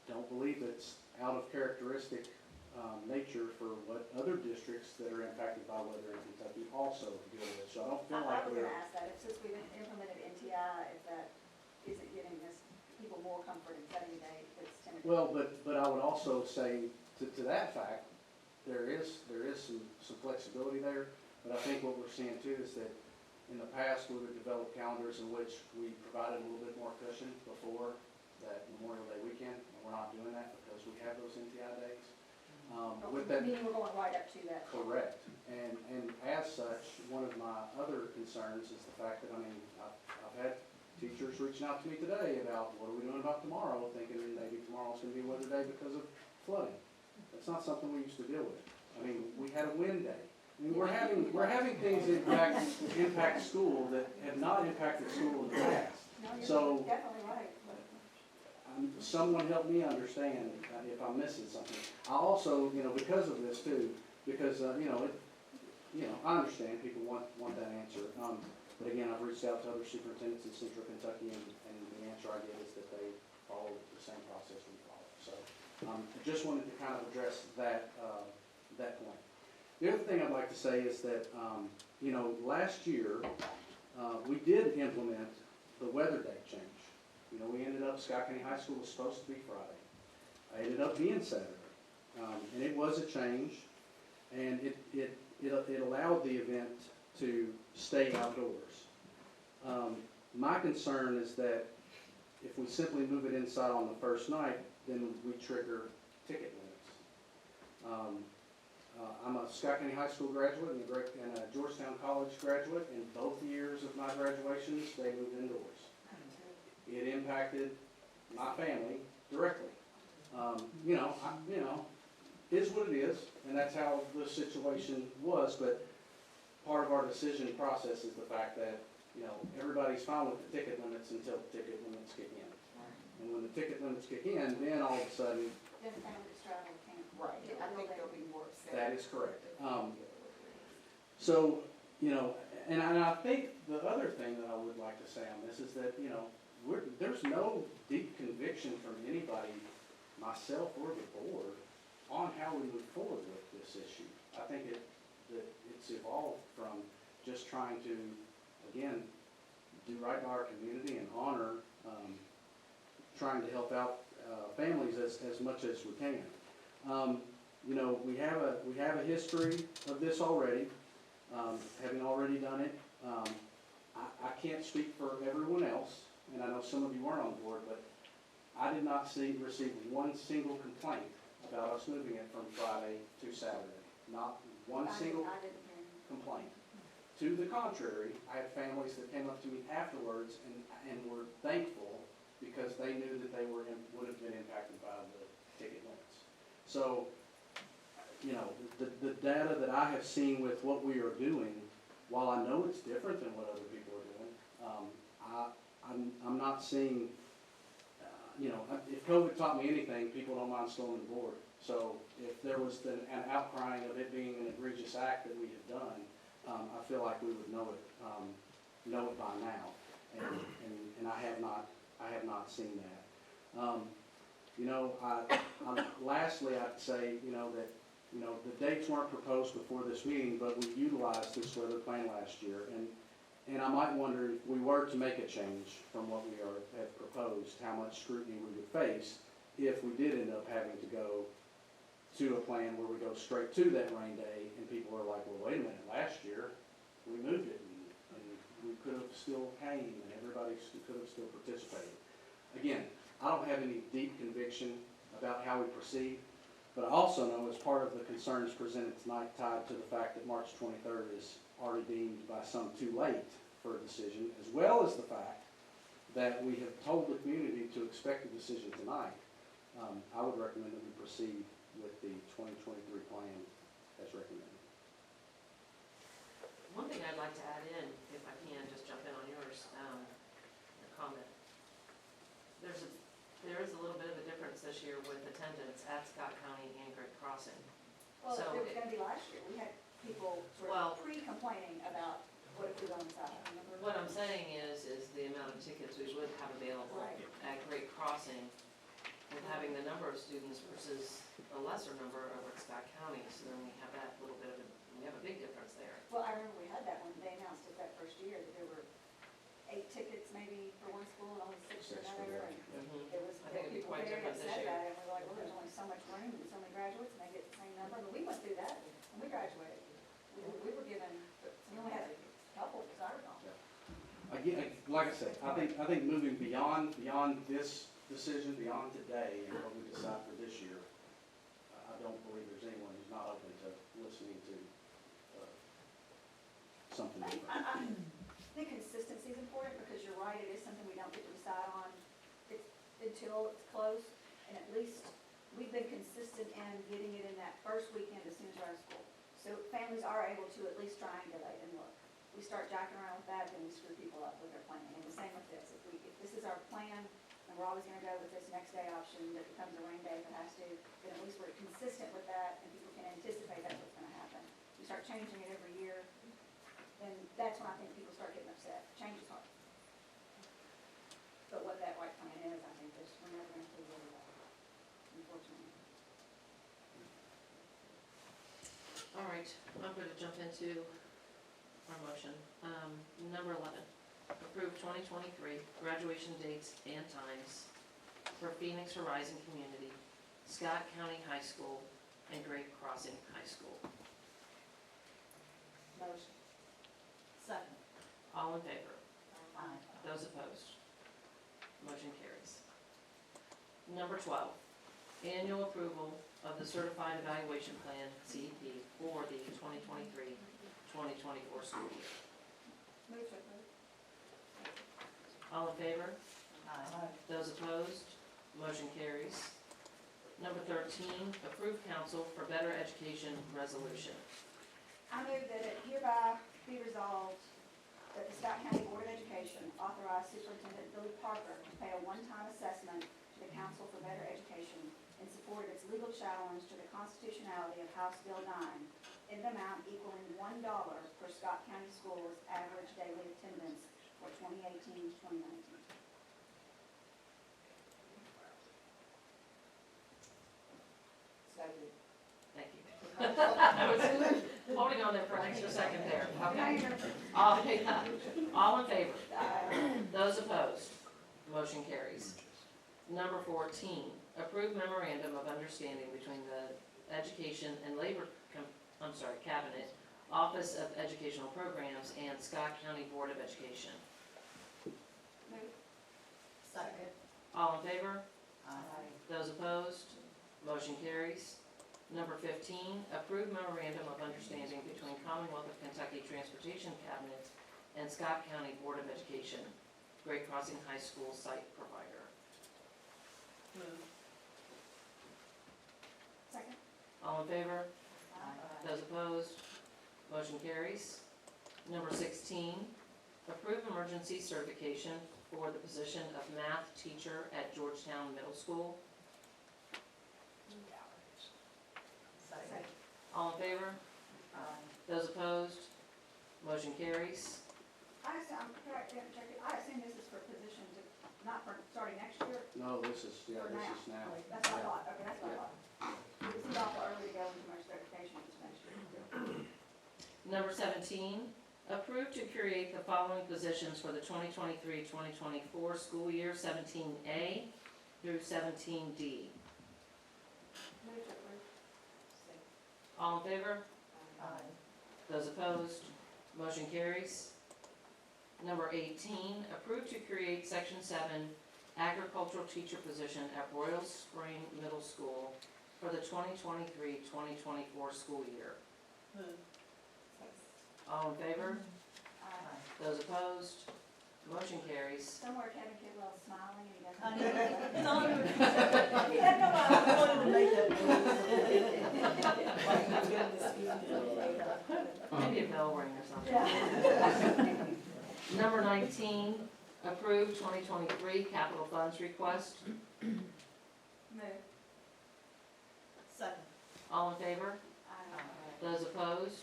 I don't believe it's out of characteristic nature for what other districts that are impacted by weather in Kentucky also deal with. So I don't feel I like was we're. gonna ask that, if since we've implemented NTI, is it giving us people more comfort in setting a date that's tentative? Well, but I would also say to that fact, there is some flexibility there. But I think what we're seeing too is that in the past, we would develop calendars in which we provided a little bit more cushion before that Memorial Day weekend, and we're not doing that because we have those NTI days. With that, Meaning we're going right up to that. correct. And as such, one of my other concerns is the fact that, I mean, I've had teachers reaching out to me today about what are we doing about tomorrow, thinking maybe tomorrow's gonna be a weather day because of flooding. That's not something we used to deal with. I mean, we had a wind day. I mean, we're having things impact school that have not impacted school in the past. No, So- you're definitely right. Someone help me understand if I'm missing something. I also, you know, because of this too, because, I understand people want that answer. But again, I've reached out to other superintendents in central Kentucky and the answer I get is that they follow the same process we follow. So, I just wanted to kind of address that point. The other thing I'd like to say is that, last year, we did implement the weather date change. You know, we ended up, Scott County High School was supposed to be Friday. I ended up being Saturday. And it was a change, and it allowed the event to stay outdoors. My concern is that if we simply move it inside on the first night, then we trigger ticket limits. I'm a Scott County High School graduate and a Georgetown College graduate, and both years of my graduations, they moved indoors. It impacted my family directly. Is what it is, and that's how the situation was, but part of our decision process is the fact that, everybody's fine with the ticket limits until the ticket limits kick in. And when the ticket limits kick in, then all of a sudden, Then families travel can't. Right, I think they'll be more upset. that is correct. So, and I think the other thing that I would like to say on this is that, there's no deep conviction from anybody, myself or the board, on how we move forward with this issue. I think that it's evolved from just trying to, again, do right by our community and honor, trying to help out families as much as we can. We have a history of this already, having already done it. I can't speak for everyone else, and I know some of you weren't on board, but I did not receive one single complaint about us moving it from Friday to Saturday. Not one single I didn't hear. complaint. To the contrary, I had families that came up to me afterwards and were thankful because they knew that they would have been impacted by the ticket limits. So, the data that I have seen with what we are doing, while I know it's different than what other people are doing, I'm not seeing, if COVID taught me anything, people don't mind slowing the board. So if there was an outcrying of it being an egregious act that we have done, I feel like we would know it by now, and I have not seen that. Lastly, I'd say, that, the dates weren't proposed before this meeting, but we utilized this weather plan last year, and I might wonder if we were to make a change from what we have proposed, how much scrutiny we would face if we did end up having to go to a plan where we go straight to that rain day, and people are like, well, wait a minute, last year, we moved it, and we could have still came, and everybody could have still participated. Again, I don't have any deep conviction about how we proceed, But I also know as part of the concerns presented tonight tied to the fact that March 23rd is already deemed by some too late for a decision, as well as the fact that we have told the community to expect a decision tonight, I would recommend that we proceed with the 2023 plan as recommended. One thing I'd like to add in, if I can, just jump in on yours, your comment. There is a little bit of a difference this year with attendance at Scott County and Great Crossing. Well, So it was gonna be last year, we had people sort Well- of pre-complaining about what if we go inside, remember? What I'm saying is the amount of tickets we would have available Right. at Great Crossing with having the number of students versus a lesser number over at Scott County, so then we have that little bit of we have a big difference there. Well, I remember we had that when they announced it that first year, that there were 8 tickets maybe for one school and only 6 for Six for another, the and Mhm. it was, I think it'd be people quite very different this upset year. about it, and we're like, well, there's only so much room and so many graduates, and they get the same number, but we went through that when we graduated. We were given, we only had a couple, as I recall. Again, like I said, I think moving beyond this decision, beyond today, and what we decide for this year, I don't believe there's anyone who's not open to listening to something different. I think consistency is important, because you're right, it is something we don't get to decide on until it's close, and at least we've been consistent in getting it in that first weekend as soon as we're out of school. So families are able to at least triangulate and look. We start jacking around with that, then we screw people up with their planning, and the same with this. If this is our plan, and we're always gonna go with this next day option that becomes a rain day if it has to, then at least we're consistent with that, and people can anticipate that's what's gonna happen. You start changing it every year, then that's when I think people start getting upset. Change is hard. But what that right plan is, I think is, we're never gonna figure it out, unfortunately. All right, I'm going to jump into our motion. Number 11, approve 2023 graduation dates and times for Phoenix Horizon Community, Scott County High School, and Great Crossing High School. Motion. Second. All in favor? Aye. Those opposed? Motion carries. Number 12, annual approval of the Certified Evaluation Plan, CEP, for the 2023-2024 school year. Move to approve. All in favor? Aye. Those opposed? Motion carries. Number 13, approve council for better education resolution. I move that it hereby be resolved that the Scott County Board of Education authorize Superintendent Billy Parker to pay a one-time assessment to the Council for Better Education in support of its legal challenge to the constitutionality of House Bill 9 in an amount equaling $1 per Scott County Schools average daily attendance for 2018-2019. Second. Thank you. I was holding on there for an extra second there. Okay. All in favor? Those opposed? Motion carries. Number 14, approve memorandum of understanding between the Education and Labor, Cabinet, Office of Educational Programs, and Scott County Board of Education. Move. Second. All in favor? Aye. Those opposed? Motion carries. Number 15, approve memorandum of understanding between Commonwealth of Kentucky Transportation Cabinet and Scott County Board of Education, Great Crossing High School site provider. Move. Second. All in favor? Aye. Those opposed? Motion carries. Number 16, approve emergency certification for the position of math teacher at Georgetown Middle School. Second. All in favor? Aye. Those opposed? Motion carries. I assume, correct, I assume this is for position to, not for starting next year, No, this is now. That's what I thought, okay, that's what I thought. It seemed awful early to go into my certification next year. Number 17, approve to create the following positions for the 2023-2024 school year, 17A through 17D. Move to approve. All in favor? Aye. Those opposed? Motion carries. Number 18, approve to create Section 7 agricultural teacher position at Royal Spring Middle School for the 2023-2024 school year. Move. All in favor? Uh, Those opposed? Motion carries. Somewhere Kevin Kidwell's smiling and he I doesn't. know. It's on. He doesn't know why. I wanted to make that move. Like you were giving this speech. Maybe a bell ring or something. Yeah. Number 19, approved 2023 capital funds request. Move. Second. All in favor? Aye. Those opposed?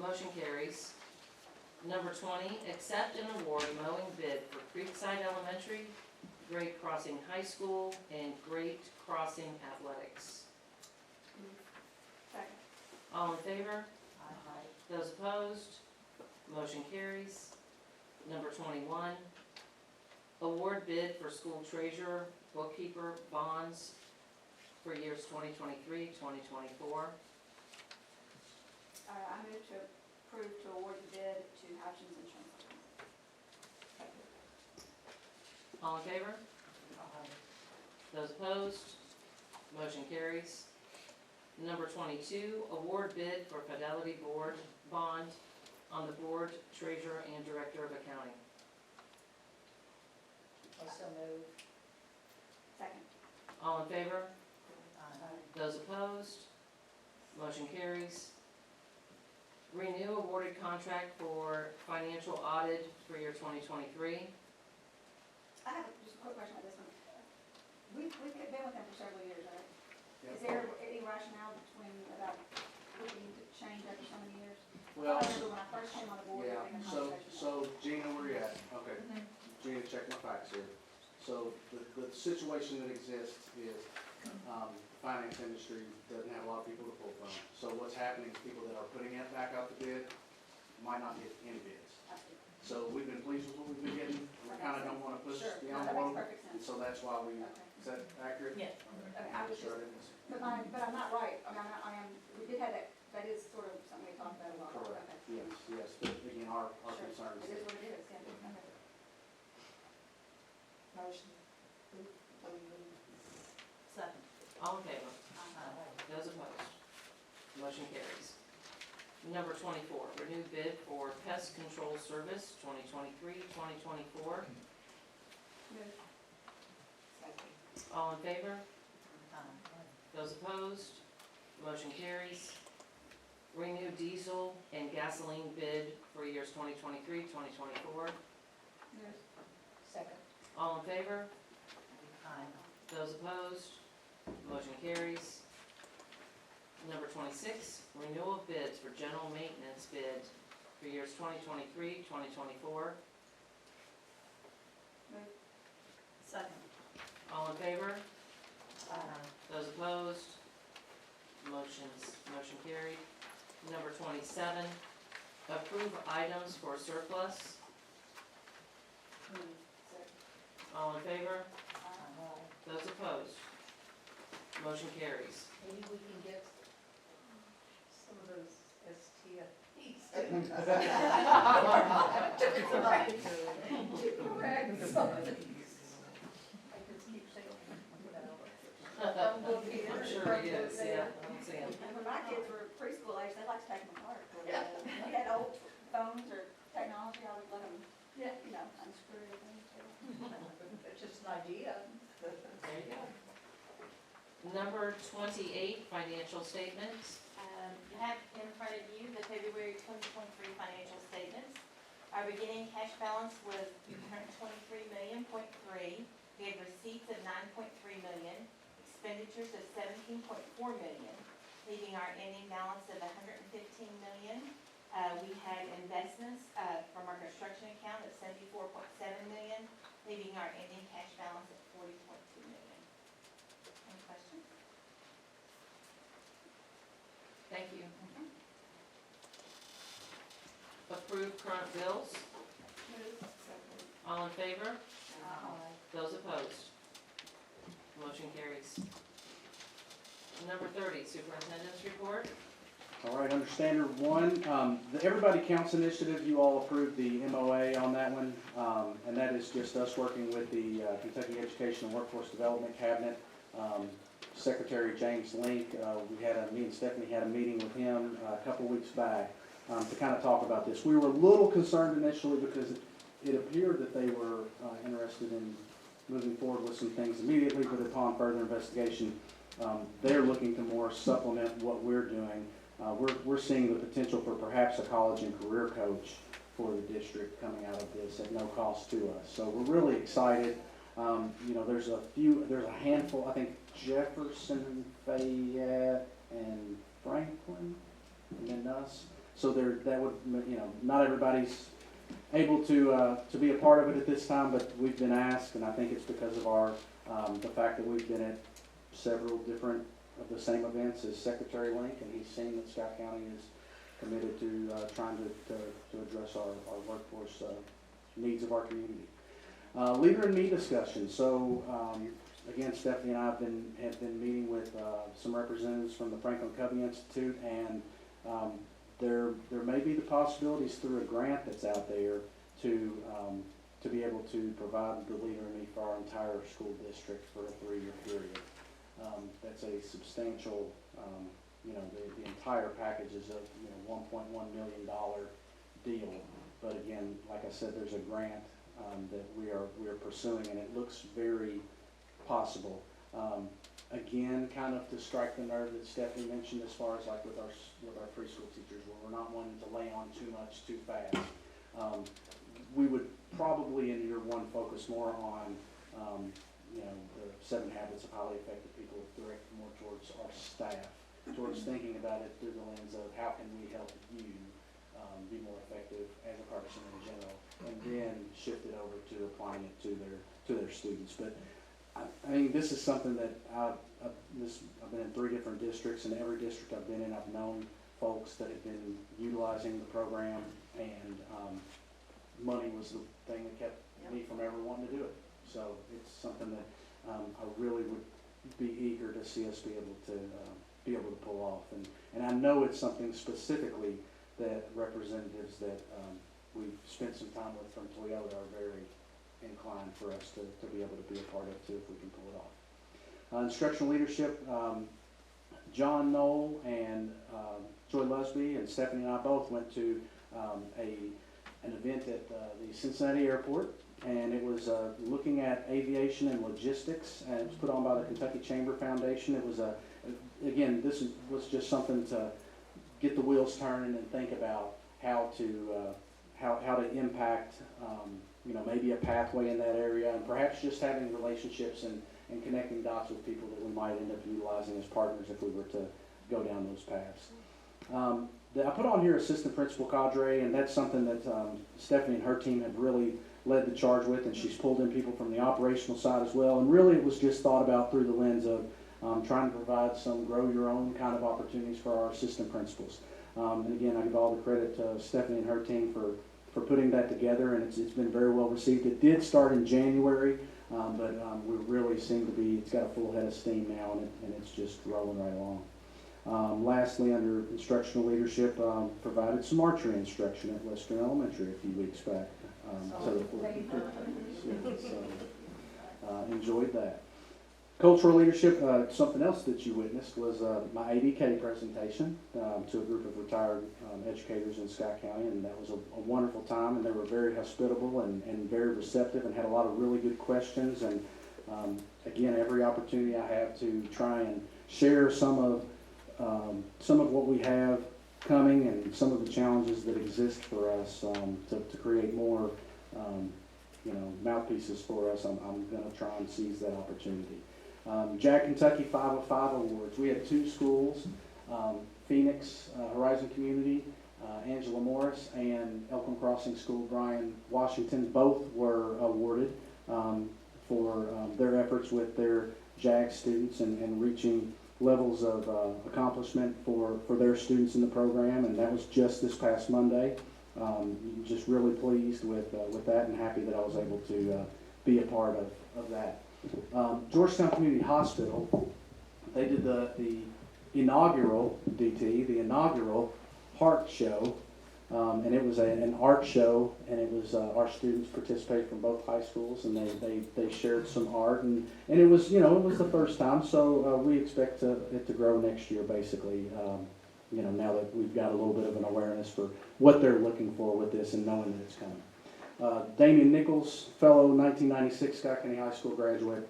Motion carries. Number 20, accept and award mowing bid for Creekside Elementary, Great Crossing High School, and Great Crossing Athletics. Second. All in favor? Those opposed? Motion carries. Number 21, award bid for school treasurer, bookkeeper, bonds for years 2023, 2024. I move to approve to award the bid to Hutchins Insurance Company. All in favor? Those opposed? Motion carries. Number 22, award bid for Fidelity Board bond on the board, treasurer, and director of accounting. Also move. Second. All in favor? Those opposed? Motion carries. Renew awarded contract for financial audit for year 2023. I have just a quick question about this one. We've been with them for several years, right? Is Yep. there any rationale between about looking to change after so many years? Well, I remember when I first came on the board, we yeah, were in a so, conversation. so Gina, where you at? Okay, Gina, check my facts here. So the situation that exists is, the finance industry doesn't have a lot of people to pull from. So what's happening is people that are putting it back out to bid might not get any bids. So we've been pleased with what we've been getting. We kinda don't wanna push Sure, the no, that makes envelope, perfect and sense. so that's why we, Okay. is that accurate? Yes. Okay, I was just, Sure it is. but I'm not right, I mean, I am, we did have that is sort of something we talked about a lot. Correct, Okay. yes, yes, but again, our Sure. concern It is is what it is, yeah, okay. Motion. Second. All in favor? Those opposed? Motion carries. Number 24, renew bid for pest control service 2023, 2024. Move. All in favor? Those opposed? Motion carries. Renew diesel and gasoline bid for years 2023, 2024. Move. Second. All in favor? Those opposed? Motion carries. Number 26, renewal of bids for general maintenance bid for years 2023, 2024. Move. Second. All in favor? Those opposed? Motion carried. Number 27, approve items for surplus. All in favor? Those opposed? Motion carries. Maybe we can get some of those STFs. Correct. I just keep saying. I'm sure he is, yeah, I'm seeing. And when my kids were preschool age, they liked to take them apart. They had old phones or technology, I would let them, you know, unscrew everything. It's just an idea. There you go. Number 28, financial statements. You have in front of you the February 2023 financial statements. Our beginning cash balance was $123.3 million. We had receipts of $9.3 million, expenditures of $17.4 million, leaving our ending balance of $115 million. We had investments from our construction account of $74.7 million, leaving our ending cash balance at $40.2 million. Any questions? Thank you. Approve current bills. Move. All in favor? Those opposed? Motion carries. Number 30, superintendent's report. All right, under standard one, the Everybody Counts initiative, you all approved the MOA on that one. And that is just us working with the Kentucky Education and Workforce Development Cabinet. Secretary James Link. Me and Stephanie had a meeting with him a couple weeks back to kind of talk about this. We were a little concerned initially because it appeared that they were interested in moving forward with some things immediately, but upon further investigation, they're looking to more supplement what we're doing. We're seeing the potential for perhaps a college and career coach for the district coming out of this at no cost to us. So we're really excited. There's a handful, I think Jefferson, Fayette, and Franklin, and then us. So not everybody's able to be a part of it at this time, but we've been asked, and I think it's because of the fact that we've been at several different of the same events as Secretary Link, and he's seen that Scott County is committed to trying to address our workforce needs of our community. Leader in Me discussion. So again, Stephanie and I have been meeting with some representatives from the Franklin Covey Institute, and there may be the possibilities through a grant that's out there to be able to provide the Leader in Me for our entire school district for a 3-year period. That's a substantial, the entire package is a $1.1 million deal. But again, like I said, there's a grant that we are pursuing, and it looks very possible. Again, kind of to strike the nerve that Stephanie mentioned as far as like with our preschool teachers, where we're not wanting to lay on too much too fast. We would probably in year one focus more on the 7 habits of highly effective people, direct more towards our staff, towards thinking about it through the lens of how can we help you be more effective as a person in general, and then shift it over to applying it to their students. But I mean, this is something that I've been in 3 different districts, and every district I've been in, I've known folks that have been utilizing the program, and money was the thing that kept me from ever wanting to do it. So it's something that I really would be eager to see us be able to pull off, and I know it's something specifically that representatives that we've spent some time with from Toyota are very inclined for us to be able to be a part of too, if we can pull it off. Instructional leadership, John Knoll and Joy Lusby and Stephanie and I both went to an event at the Cincinnati airport, and it was looking at aviation and logistics, and it was put on by the Kentucky Chamber Foundation. It was again, this was just something to get the wheels turning and think about how to impact maybe a pathway in that area, and perhaps just having relationships and connecting dots with people that we might end up utilizing as partners if we were to go down those paths. I put on here assistant principal cadre, and that's something that Stephanie and her team have really led the charge with, and she's pulled in people from the operational side as well, and really it was just thought about through the lens of trying to provide some grow your own kind of opportunities for our assistant principals. And again, I give all the credit to Stephanie and her team for putting that together, and it's been very well received. It did start in January, but we really seem to be, it's got a full head of steam now, and it's just rolling right along. Lastly, under instructional leadership, provided some archery instruction at Western Elementary a few weeks back. Enjoyed that. Cultural leadership, something else that you witnessed was my ADK presentation to a group of retired educators in Scott County, and that was a wonderful time, and they were very hospitable and very receptive and had a lot of really good questions. And again, every opportunity I have to try and share some of what we have coming and some of the challenges that exist for us to create more mouthpieces for us, I'm going to try and seize that opportunity. Jack Kentucky 505 Awards. We had 2 schools, Phoenix Horizon Community, Angela Morris, and Elkhorn Crossing School, Brian Washington. Both were awarded for their efforts with their JAG students and reaching levels of accomplishment for their students in the program, and that was just this past Monday. Just really pleased with that, and happy that I was able to be a part of that. Georgetown Community Hospital, they did the inaugural DT, the inaugural heart show And it was an art show, and it was our students participated from both high schools, and they shared some art, and it was, you know, it was the first time, so we expect it to grow next year, basically. You know, now that we've got a little bit of an awareness for what they're looking for with this and knowing that it's coming. Damian Nichols, fellow 1996 Scott County High School graduate.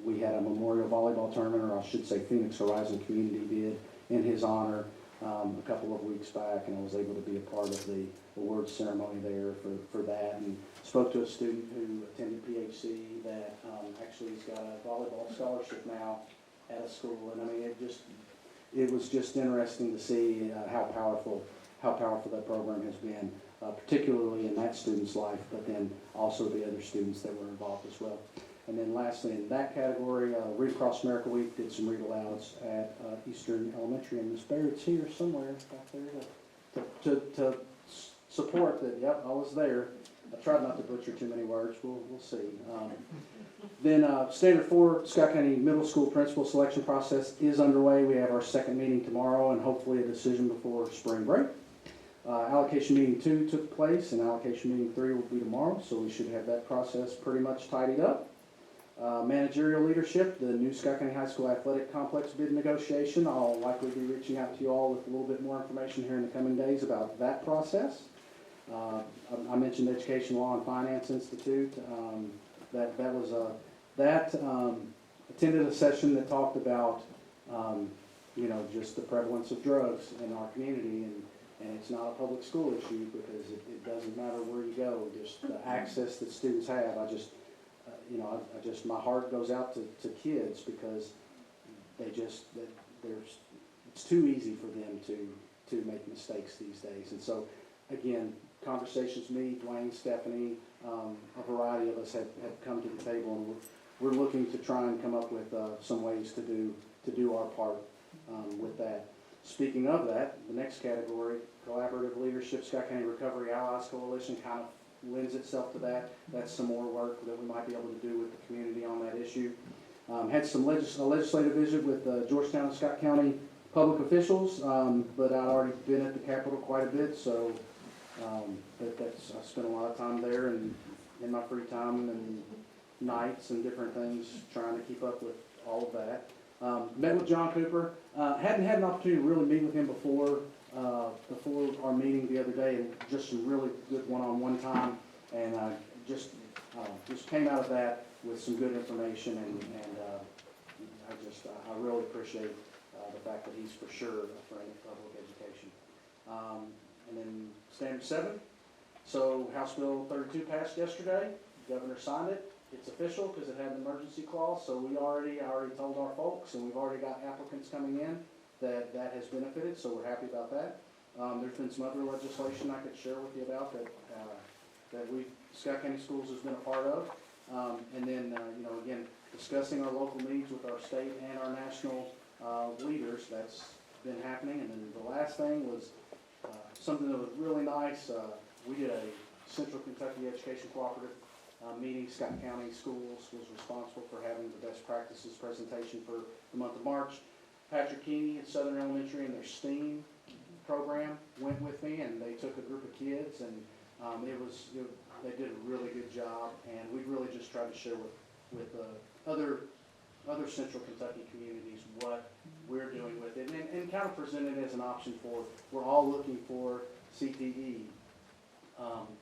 We had a memorial volleyball tournament, or I should say Phoenix Horizon Community did, in his honor a couple of weeks back, and I was able to be a part of the award ceremony there for that, and spoke to a student who attended PHC that actually has got a volleyball scholarship now at a school, and I mean, it was just interesting to see how powerful that program has been, particularly in that student's life, but then also the other students that were involved as well. And then lastly, in that category, Read Across America Week did some read alouds at Eastern Elementary, and Miss Barrett's here somewhere back there to support that. Yep, I was there. I tried not to butcher too many words. We'll see. Then Standard 4 Scott County Middle School principal selection process is underway. We have our second meeting tomorrow, and hopefully a decision before spring break. Allocation meeting 2 took place, and allocation meeting 3 will be tomorrow, so we should have that process pretty much tidied up. Managerial leadership, the new Scott County High School Athletic Complex bid negotiation. I'll likely be reaching out to you all with a little bit more information here in the coming days about that process. I mentioned Education Law and Finance Institute. Attended a session that talked about, you know, just the prevalence of drugs in our community, and it's not a public school issue because it doesn't matter where you go, just the access that students have. You know, my heart goes out to kids because it's too easy for them to make mistakes these days. And so, again, conversations, me, Dwayne, Stephanie, a variety of us have come to the table, and we're looking to try and come up with some ways to do our part with that. Speaking of that, the next category, collaborative leadership, Scott County Recovery Allies Coalition, kind of lends itself to that. That's some more work that we might be able to do with the community on that issue. Had some legislative visit with Georgetown and Scott County public officials, but I'd already been at the Capitol quite a bit, so I spent a lot of time there and in my free time and nights and different things trying to keep up with all of that. Met with John Cooper. Hadn't had an opportunity to really meet with him before our meeting the other day, and just some really good one-on-one time, and just came out of that with some good information, and I really appreciate the fact that he's for sure a friend of public education. And then Standard 7. So House Bill 32 passed yesterday. The governor signed it. It's official because it had an emergency clause, so I already told our folks, and we've already got applicants coming in that has benefited, so we're happy about that. There's been some other legislation I could share with you about that Scott County Schools has been a part of. And then, you know, again, discussing our local needs with our state and our national leaders, that's been happening. And then the last thing was something that was really nice. We did a Central Kentucky Education Cooperative meeting. Scott County Schools was responsible for having the best practices presentation for the month of March. Patrick Keeney at Southern Elementary and their STEAM program went with me, and they took a group of kids, and they did a really good job, and we really just tried to share with other Central Kentucky communities what we're doing with it, and kind of present it as an option for, we're all looking for CTE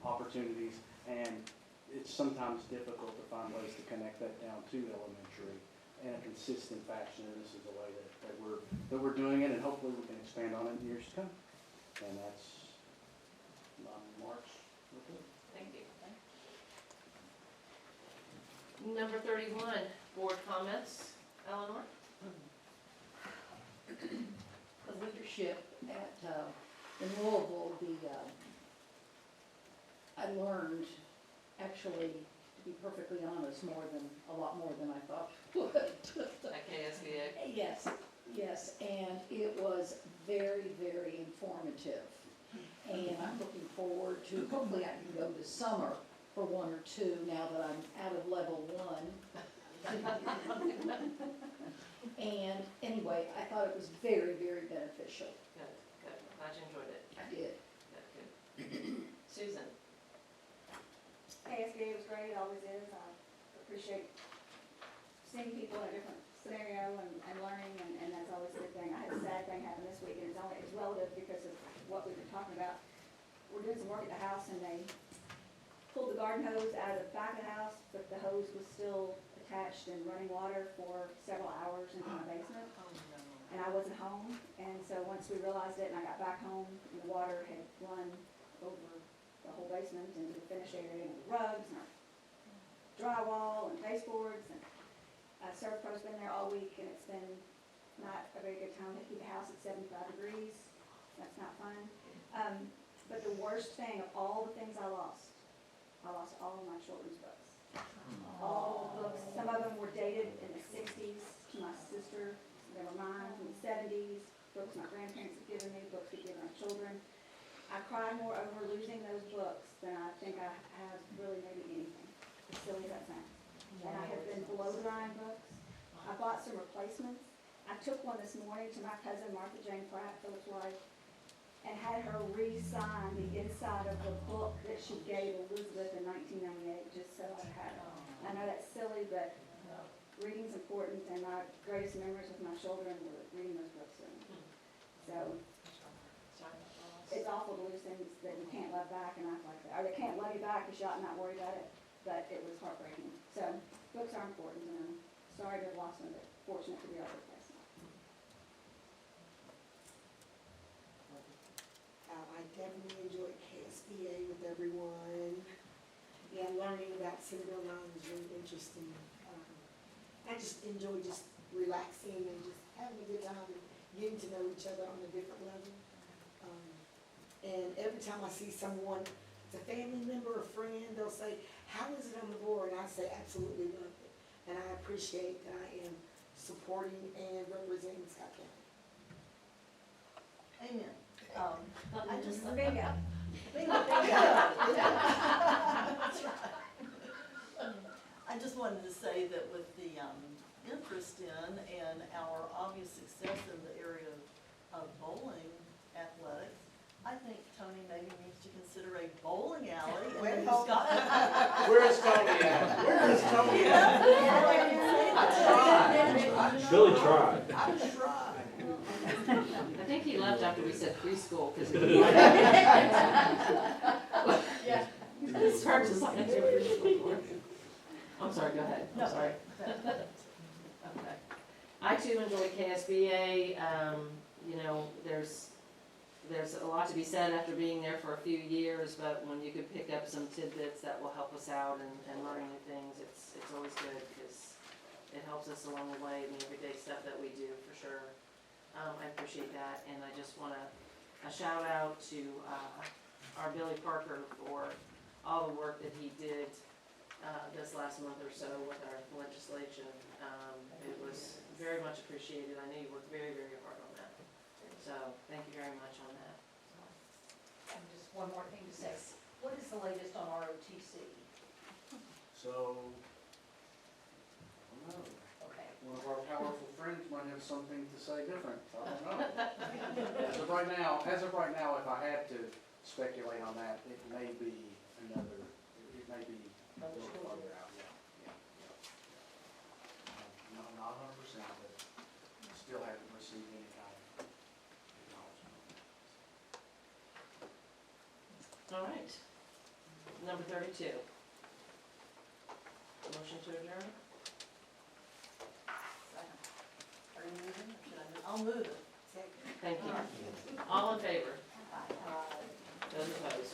opportunities, and it's sometimes difficult to find ways to connect that down to elementary in a consistent fashion, and this is a way that we're doing it, and hopefully we can expand on it in years to come. And that's March. Thank you. Number 31, board comments. Eleanor? The leadership in Louisville, I learned, actually, to be perfectly honest, a lot more than I thought would. At KSBA? Yes, and it was very, very informative. And I'm looking forward to, hopefully I can go this summer for one or two now that I'm out of level 1. And anyway, I thought it was very, very beneficial. Good. Glad you enjoyed it. I did. Good. appreciate seeing people in a different scenario and learning, and that's always a good thing. I had a sad thing happen this week, and it's relative because of what we've been talking about. We're doing some work at the house, and they pulled the garden hose out of the back of the house, but the hose was still attached and running water for several hours into my basement. And I wasn't home, and so once we realized it and I got back home, the water had run over the whole basement into the finished area and the rugs and our drywall and baseboards, and Servpro's been there all week, and it's been not a very good time to keep the house at 75 degrees. That's not fun. But the worst thing of all the things I lost all of my children's books. All the books, some of them were dated in the 60s to my sister. They were mine from the 70s, books my grandparents had given me, books we'd given our children. I cry more over losing those books than I think I have really maybe anything, as silly as that sounds. And I have been blow drying books. I bought some replacements. I took one this morning to my cousin Martha Jane Pratt, Philip's wife, and had her re-sign the inside of the book that she gave Elizabeth in 1998, just so I had it. I know that's silly, but reading's important, and my greatest memories with my children were reading those books. So it's awful to lose things that you can't love back and act like that, or they can't love you back because you ought not worry about it, but it was heartbreaking. So books are important, and I'm sorry to have lost them, but fortunate to be able to replace them. I definitely enjoyed KSBA with everyone. Yeah, learning about Cinderella was really interesting. I just enjoy just relaxing and just having a good time and getting to know each other on a different level. And every time I see someone, it's a family member or friend, they'll say, how is it on the board? And I say, absolutely love it. And I appreciate that I am supporting and representing Scott County. Amen. I just, Bingo. I just wanted to say that with the interest in and our obvious success in the area of bowling athletics, I think Tony maybe needs to consider a bowling alley. And then Well, Scott- Where is Tony at? Where is Tony at? Billy tried. I tried. I think he left after we said preschool, because Yeah. it's hard to sign into preschool for. I'm sorry, go ahead, I'm No. sorry. Okay. I too enjoy KSBA, you know, there's a lot to be said after being there for a few years, but when you can pick up some tidbits that will help us out and learning new things, it's always good, because it helps us along the way, the everyday stuff that we do, for sure. I appreciate that, and I just want a shout out to our Billy Parker for all the work that he did this last month or so with our legislation. It was very much appreciated. I know you worked very, very hard on that. So thank you very much on that. And just one more thing to say, what is the latest on ROTC? So, I don't know. Okay. One of our powerful friends might have something to say different. I don't know. As of right now, if I had to speculate on that, it may be a little farther out, yeah. Not 100%, but still haven't received any kind of acknowledgement. All right. Number 32. Motion to adjourn? Are you moving, or should I move? I'll move it. Thank you. All in favor? Those opposed?